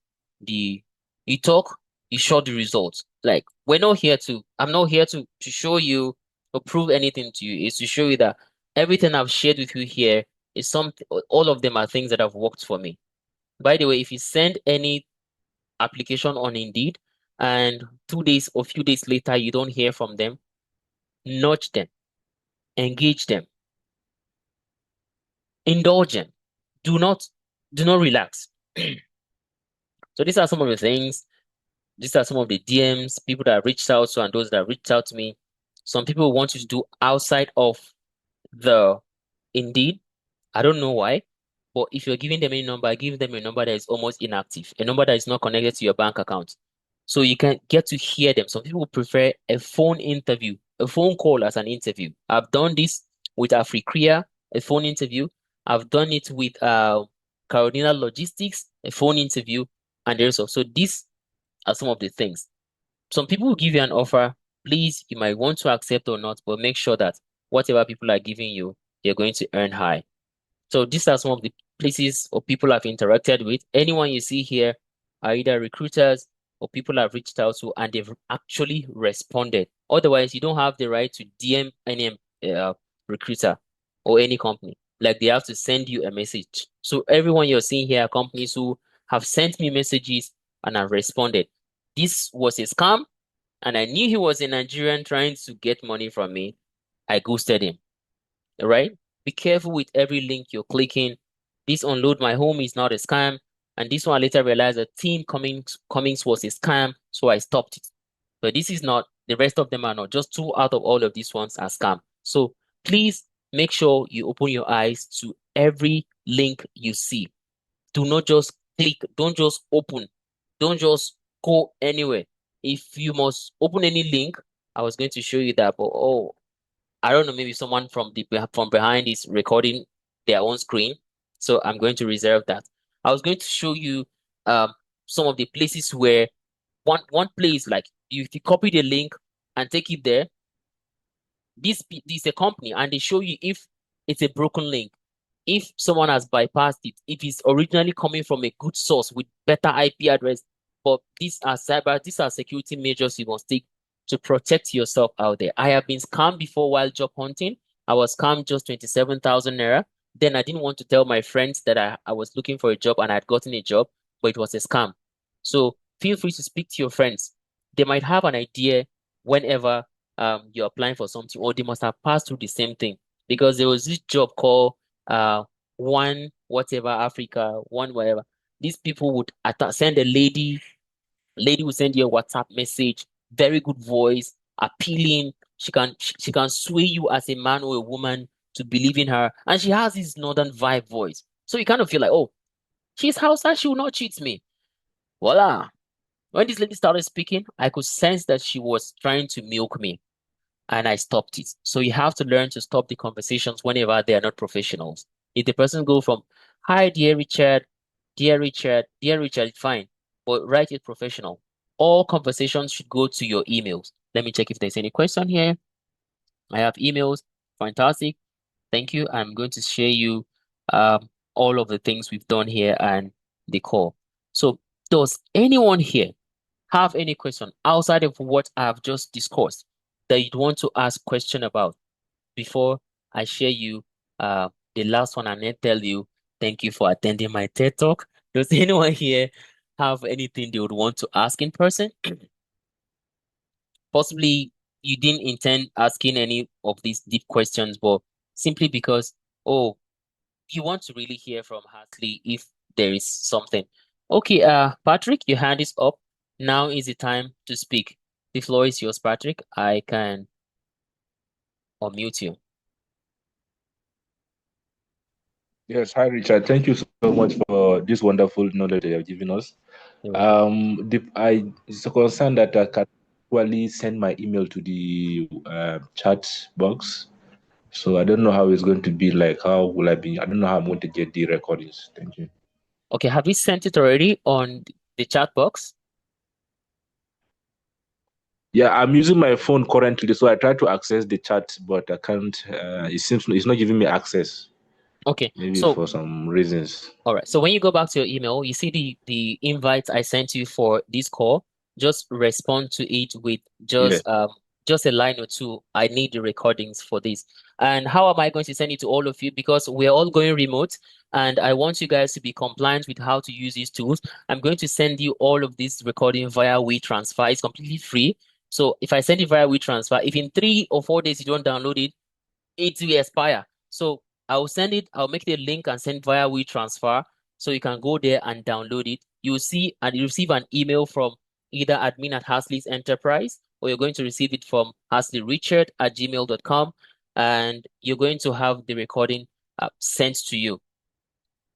you talk, you show the results. Like I'm not here to show you or prove anything to you. It's to show you that everything I've shared with you here is all of them are things that have worked for me. By the way, if you send any application on Indeed and 2 days or few days later you don't hear from them, nudge them, engage them, indulge them. Do not relax. So these are some of the things. These are some of the DMs, people that reached out to, and those that reached out to me. Some people want you to do outside of the Indeed. I don't know why, but if you're giving them a number, give them a number that is almost inactive, a number that is not connected to your bank account, so you can get to hear them. Some people prefer a phone interview, a phone call as an interview. I've done this with Africrea, a phone interview. I've done it with Carolina Logistics, a phone interview, and there's also these are some of the things. Some people will give you an offer. Please, you might want to accept or not, but make sure that whatever people are giving you, you're going to earn high. So these are some of the places or people I've interacted with. Anyone you see here are either recruiters or people I've reached out to and they've actually responded. Otherwise, you don't have the right to DM any recruiter or any company. Like they have to send you a message. So everyone you're seeing here are companies who have sent me messages and I responded. This was a scam, and I knew he was a Nigerian trying to get money from me. I ghosted him, right? Be careful with every link you're clicking. This unload my home is not a scam. And this one I later realized that Team Cummings was a scam, so I stopped it. But this is not, the rest of them are not. Just two out of all of these ones are scam. So please make sure you open your eyes to every link you see. Do not just click, don't just open, don't just go anywhere. If you must open any link, I was going to show you that, but oh, I don't know, maybe someone from behind is recording their own screen. So I'm going to reserve that. I was going to show you some of the places where one place, like if you copy the link and take it there, this is a company and they show you if it's a broken link, if someone has bypassed it, if it's originally coming from a good source with better IP address. But these are security measures you must take to protect yourself out there. I have been scammed before while job hunting. I was scammed just 27,000 naira. Then I didn't want to tell my friends that I was looking for a job and I had gotten a job, but it was a scam. So feel free to speak to your friends. They might have an idea whenever you're applying for something, or they must have passed through the same thing. Because there was this job called one whatever Africa, one whatever. These people would send a lady will send you a WhatsApp message, very good voice, appealing. She can sway you as a man or a woman to believe in her, and she has this northern vibe voice. So you kind of feel like, oh, she's Hausa, she will not cheat me. Voila. When this lady started speaking, I could sense that she was trying to milk me, and I stopped it. So you have to learn to stop the conversations whenever they are not professionals. If the person go from, hi, dear Richard, dear Richard, dear Richard, it's fine, but write it professional. All conversations should go to your emails. Let me check if there's any question here. I have emails. Fantastic. Thank you. I'm going to share you all of the things we've done here and the call. So does anyone here have any question outside of what I've just discussed that you'd want to ask question about before I share you the last one and then tell you thank you for attending my TED Talk? Does anyone here have anything they would want to ask in person? Possibly you didn't intend asking any of these deep questions, but simply because, oh, you want to really hear from Hartley if there is something. Okay, Patrick, your hand is up. Now is the time to speak. The floor is yours, Patrick. I can unmute you. Yes, hi Richard. Thank you so much for this wonderful knowledge that you have given us. I is concerned that I can actually send my email to the chat box. So I don't know how it's going to be like. How will I be? I don't know how I'm going to get the recordings. Thank you. Okay, have you sent it already on the chat box? Yeah, I'm using my phone currently, so I try to access the chat, but I can't. It seems it's not giving me access. Okay, Maybe so for some reasons. all right. So when you go back to your email, you see the invite I sent you for this call. Just respond to it with Yeah. just a line or two. I need the recordings for this. And how am I going to send it to all of you? Because we're all going remote, and I want you guys to be compliant with how to use these tools. I'm going to send you all of this recording via WeTransfer. It's completely free. So if I send it via WeTransfer, if in 3 or 4 days you don't download it, it will expire. So I'll send it, I'll make the link and send via WeTransfer so you can go there and download it. You'll see and you receive an email from either admin at Hasley's Enterprise, or you're going to receive it from hasleyrichards@gmail.com, and you're going to have the recording sent to you.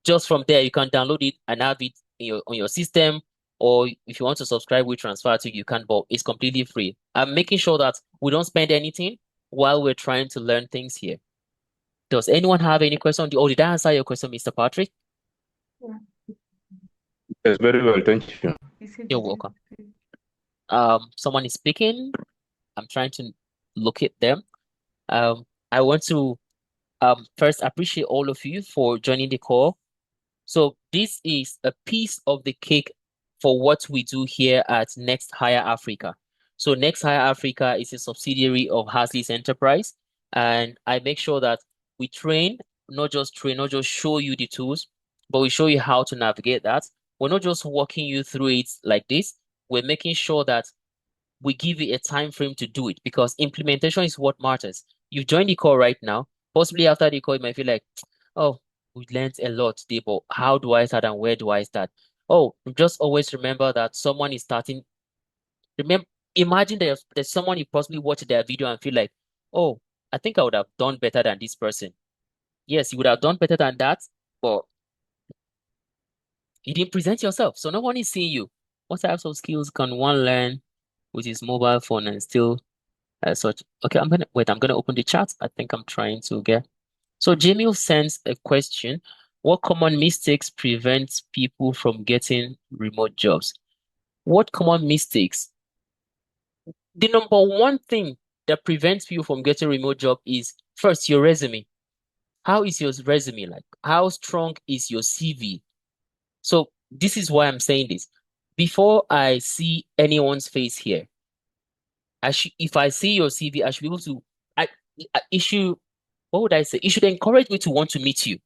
Just from there, you can download it and have it on your system, or if you want to subscribe WeTransfer to, you can, but it's completely free. I'm making sure that we don't spend anything while we're trying to learn things here. Does anyone have any question? Oh, did I answer your question, Mr. Patrick? Yes, very well. Thank you. You're welcome. Someone is speaking. I'm trying to locate them. I want to first appreciate all of you for joining the call. So this is a piece of the cake for what we do here at Next Hire Africa. So Next Hire Africa is a subsidiary of Hasley's Enterprise, and I make sure that we train, not just show you the tools, but we show you how to navigate that. we're not just walking you through it like this. We're making sure that we give you a time frame to do it, because implementation is what matters. You join the call right now. Possibly after the call, you might feel like, oh, we learned a lot today, but how do I start and where do I start? Oh, just always remember that someone is starting. Remember, imagine there's someone you possibly watch their video and feel like, oh, I think I would have done better than this person. Yes, you would have done better than that, but you didn't present yourself, so no one is seeing you. What types of skills can one learn with his mobile phone and still such? Okay, I'm gonna open the chat. I think I'm trying to get. So Jamil sends a question: what common mistakes prevent people from getting remote jobs? What common mistakes? The number one thing that prevents people from getting remote job is first your resume. How is your resume like? How strong is your CV? So this is why I'm saying this. Before I see anyone's face here, if I see your CV, I should be able to issue, what would I say? It should encourage me to want to meet you.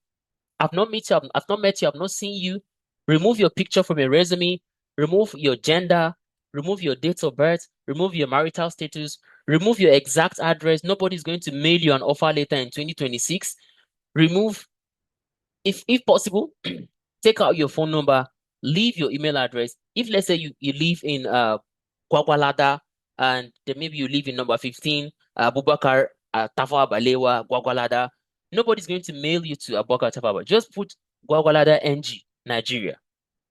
I've not met you, I've not met you, I've not seen you. Remove your picture from your resume, remove your gender, remove your date of birth, remove your marital status, remove your exact address. Nobody's going to mail you an offer letter in 2026. Remove, if possible, take out your phone number, leave your email address. If let's say you live in Gwagwalada, and then maybe you live in number 15, Abubakar Tafawa Balewa, Gwagwalada, nobody's going to mail you to Abubakar Tafawa. Just put Gwagwalada NG, Nigeria.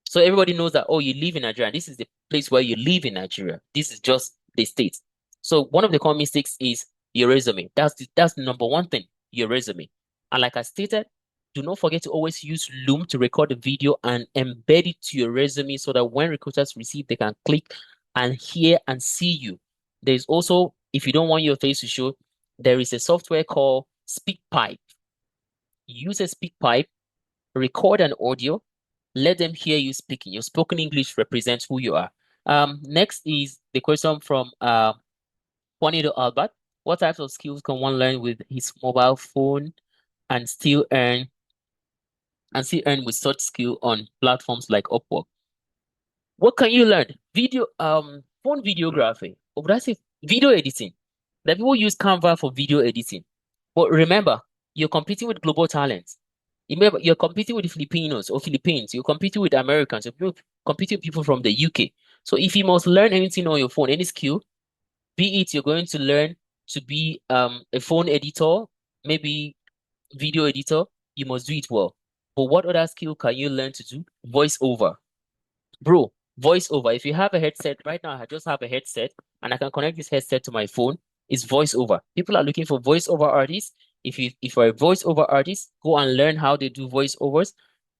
So everybody knows that, oh, you live in Nigeria. This is the place where you live in Nigeria. This is just the state. So one of the common mistakes is your resume. That's the number one thing, your resume. And like I stated, do not forget to always use Loom to record the video and embed it to your resume so that when recruiters receive, they can click and hear and see you. There's also, if you don't want your face to show, there is a software called SpeakPipe. Use a SpeakPipe, record an audio, let them hear you speaking. Your spoken English represents who you are. Next is the question from Juanito Albert. What types of skills can one learn with his mobile phone and still earn with such skill on platforms like Upwork? What can you learn? Video, phone videography, or would I say video editing? The people use Canva for video editing. But remember, you're competing with global talents. Remember, you're competing with Filipinos or Philippines. You're competing with Americans. You're competing with people from the UK. So if you must learn anything on your phone, any skill, be it you're going to learn to be a phone editor, maybe video editor, you must do it well. But what other skill can you learn to do? Voiceover. Bro, voiceover. If you have a headset, right now I just have a headset and I can connect this headset to my phone. It's voiceover. People are looking for voiceover artists. If you're a voiceover artist, go and learn how they do voiceovers.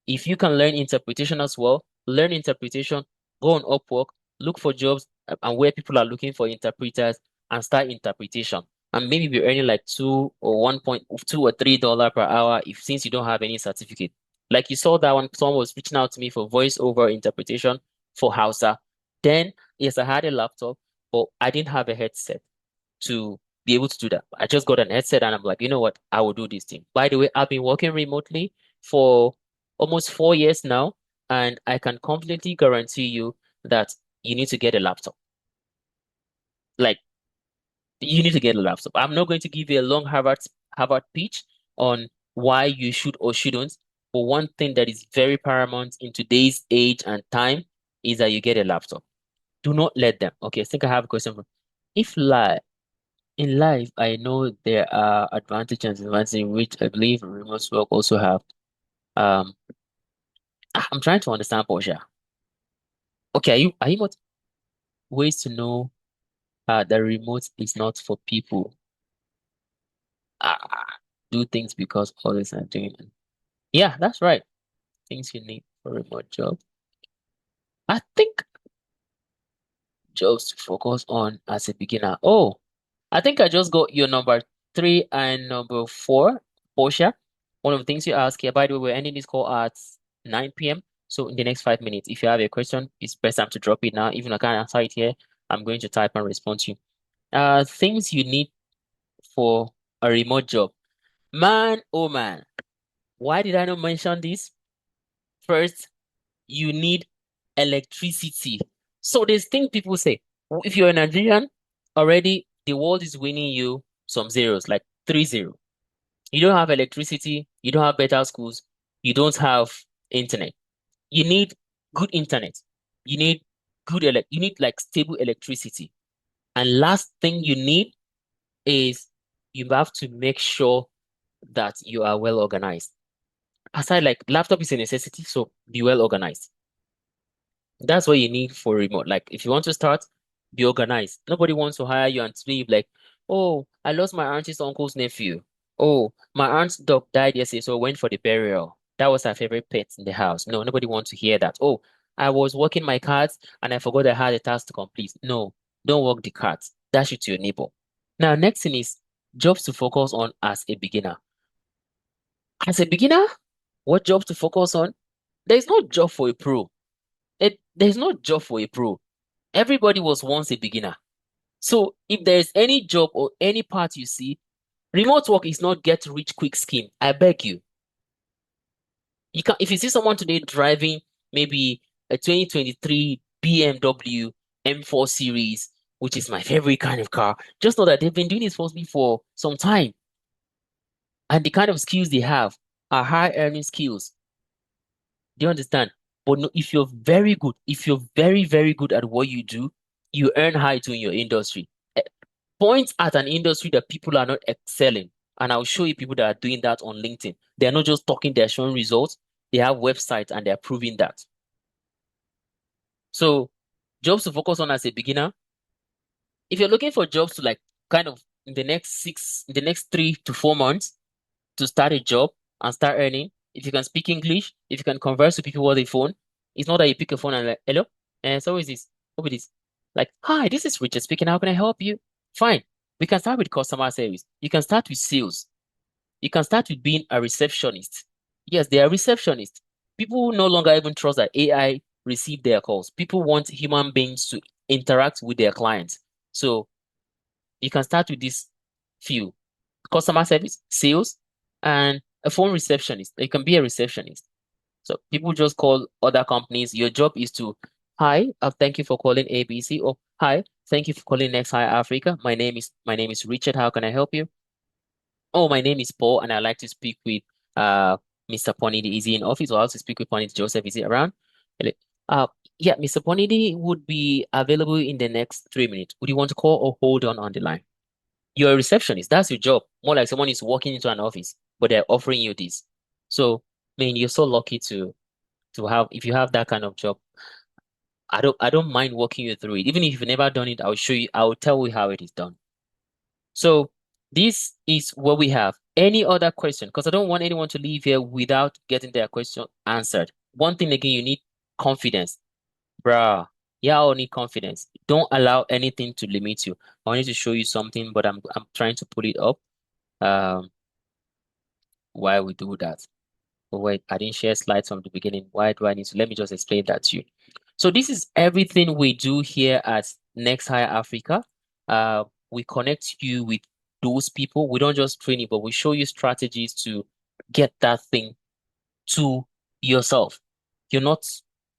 If you can learn interpretation as well, learn interpretation, go on Upwork, look for jobs and where people are looking for interpreters and start interpretation. And maybe be earning like $2 or per hour if since you don't have any certificate. Like you saw that when someone was reaching out to me for voiceover interpretation for Hausa. Then, yes, I had a laptop, but I didn't have a headset to be able to do that. I just got an headset and I'm like, you know what? I will do this thing. By the way, I've been working remotely for almost 4 years now, and I can confidently guarantee you that you need to get a laptop. Like, you need to get a laptop. I'm not going to give you a long Harvard pitch on why you should or shouldn't. But one thing that is very paramount in today's age and time is that you get a laptop. Do not let them. Okay, I think I have a question. If in life, I know there are advantages and disadvantages, which I believe remote work also have. Um, I'm trying to understand, Portia. Okay, are you what ways to know that remote is not for people? Do things because others are doing it. Yeah, that's right. Things you need for a remote job. I think jobs to focus on as a beginner. Oh, I think I just got your number 3 and number 4, Portia. One of the things you ask here, by the way, we're ending this call at 9 p.m. So in the next 5 minutes, if you have a question, it's best time to drop it now. Even if I can't answer it here, I'm going to type and respond to you. Things you need for a remote job. Man, oh man, why did I not mention this? First, you need electricity. So there's things people say, if you're a Nigerian, already the world is winning you some zeros, like 3-0. You don't have electricity, you don't have better schools, you don't have internet. You need good internet. You need you need like stable electricity. And last thing you need is you have to make sure that you are well organized. Aside, like laptop is a necessity, so be well organized. That's what you need for remote. Like if you want to start, be organized. Nobody wants to hire you and be like, oh, I lost my auntie's uncle's nephew. Oh, my aunt's dog died yesterday, so I went for the burial. That was her favorite pet in the house. No, nobody wants to hear that. Oh, I was working my cards and I forgot I had a task to complete. No, don't work the cards. Dash it to your neighbor. Now, next thing is jobs to focus on as a beginner. As a beginner, what jobs to focus on? There's no job for a pro. There's no job for a pro. Everybody was once a beginner. So if there's any job or any part you see, remote work is not get rich quick scheme. I beg you. You can if you see someone today driving maybe a 2023 BMW M4 series, which is my favorite kind of car, just know that they've been doing this for me for some time. And the kind of skills they have are high earning skills. Do you understand? But no, if you're very good, if you're very, very good at what you do, you earn high too in your industry. Point at an industry that people are not excelling, and I'll show you people that are doing that on LinkedIn. They're not just talking, they're showing results. They have websites and they're proving that. So, jobs to focus on as a beginner. If you're looking for jobs to like kind of in the next 3 to 4 months to start a job and start earning, if you can speak English, if you can converse with people over the phone, it's not that you pick a phone and like, hello, and so is this, who is this? Like, hi, this is Richard speaking. How can I help you? Fine. We can start with customer service. You can start with sales. You can start with being a receptionist. Yes, they are receptionists. People no longer even trust that AI receive their calls. People want human beings to interact with their clients. So you can start with this few: customer service, sales, and a phone receptionist. You can be a receptionist. So people just call other companies. Your job is to, hi, thank you for calling ABC. Or hi, thank you for calling Next High Africa. My name is Richard. How can I help you? Oh, my name is Paul, and I'd like to speak with Mr. Ponidi. Is he in office, or else to speak with Ponidi Joseph? Is he around? Ele- Uh, yeah, Mr. Ponidi would be available in the next 3 minutes. Would you want to call or hold on the line? You're a receptionist. That's your job. More like someone is walking into an office, but they're offering you this. So, I mean, you're so lucky to have, if you have that kind of job. I don't mind walking you through it. Even if you've never done it, I'll show you, I'll tell you how it is done. So this is what we have. Any other question? Because I don't want anyone to leave here without getting their question answered. One thing again, you need confidence. Bruh, y'all need confidence. Don't allow anything to limit you. I wanted to show you something, but I'm trying to pull it up. Um, why we do that? Oh, wait, I didn't share slides from the beginning. Why do I need to? Let me just explain that to you. So this is everything we do here at Next Higher Africa. We connect you with those people. We don't just train you, but we show you strategies to get that thing to yourself. You're not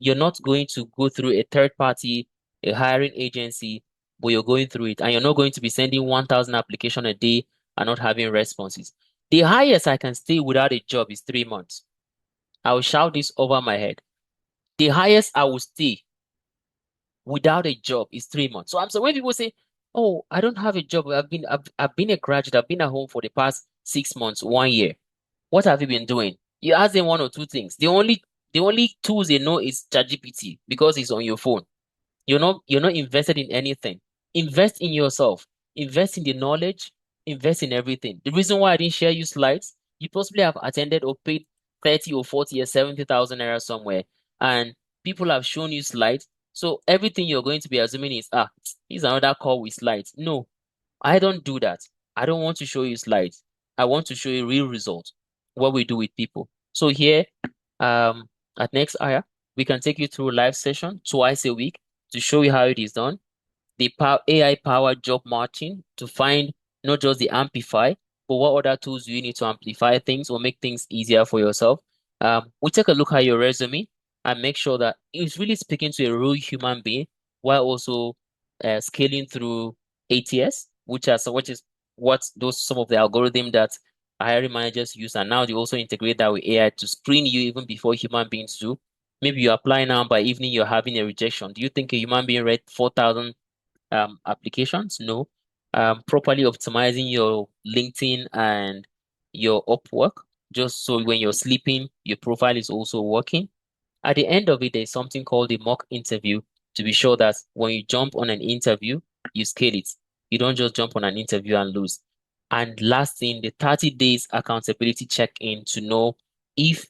you're not going to go through a third party, a hiring agency, but you're going through it, and you're not going to be sending 1,000 applications a day and not having responses. The highest I can stay without a job is 3 months. I will shout this over my head. The highest I will stay without a job is 3 months. So when people say, "Oh, I don't have a job. I've been a graduate. I've been at home for the past 6 months, 1 year. What have you been doing?" You ask them one or two things. The only tools they know is ChatGPT because it's on your phone. You're not invested in anything. Invest in yourself. Invest in the knowledge. Invest in everything. The reason why I didn't share you slides, you possibly have attended or paid 30 or 40 or 70,000 naira somewhere, and people have shown you slides. So everything you're going to be assuming is, here's another call with slides. No, I don't do that. I don't want to show you slides. I want to show you real results, what we do with people. So here, at Next Hire, we can take you through a live session twice a week to show you how it is done. The AI-powered job matching to find not just the Amplify, but what other tools do you need to amplify things or make things easier for yourself. We take a look at your resume and make sure that it's really speaking to a real human being while also scaling through ATS, which is what those some of the algorithm that hiring managers use, and now they also integrate that with AI to screen you even before human beings do. Maybe you apply now, by evening you're having a rejection. Do you think a human being read 4,000 applications? No. Properly optimizing your LinkedIn and your Upwork, just so when you're sleeping, your profile is also working. At the end of it, there's something called a mock interview to be sure that when you jump on an interview, you scale it. You don't just jump on an interview and lose. And last thing, the 30 days accountability check-in to know if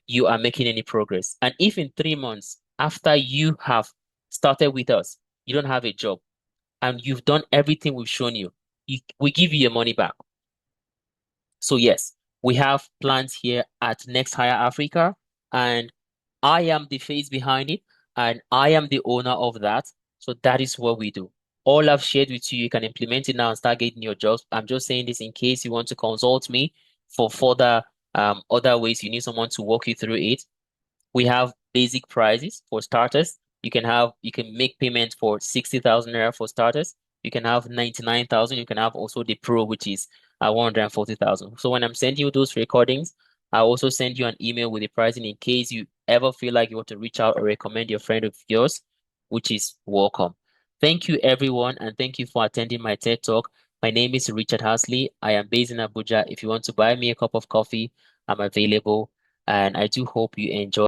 you are making any progress. And if in 3 months after you have started with us, you don't have a job and you've done everything we've shown you, we give you your money back. So yes, we have plans here at Next Hire Africa, and I am the face behind it, and I am the owner of that. So that is what we do. All I've shared with you, you can implement it now and start getting your jobs. I'm just saying this in case you want to consult me for further other ways you need someone to walk you through it. We have basic prices for starters. You can make payment for 60,000 naira for starters. You can have 99,000. You can have also the pro, which is 140,000. So when I'm sending you those recordings, I also send you an email with the pricing in case you ever feel like you want to reach out or recommend your friend of yours, which is welcome. Thank you, everyone, and thank you for attending my TED Talk. My name is Richard Hasley. I am based in Abuja. If you want to buy me a cup of coffee, I'm available, and I do hope you enjoy.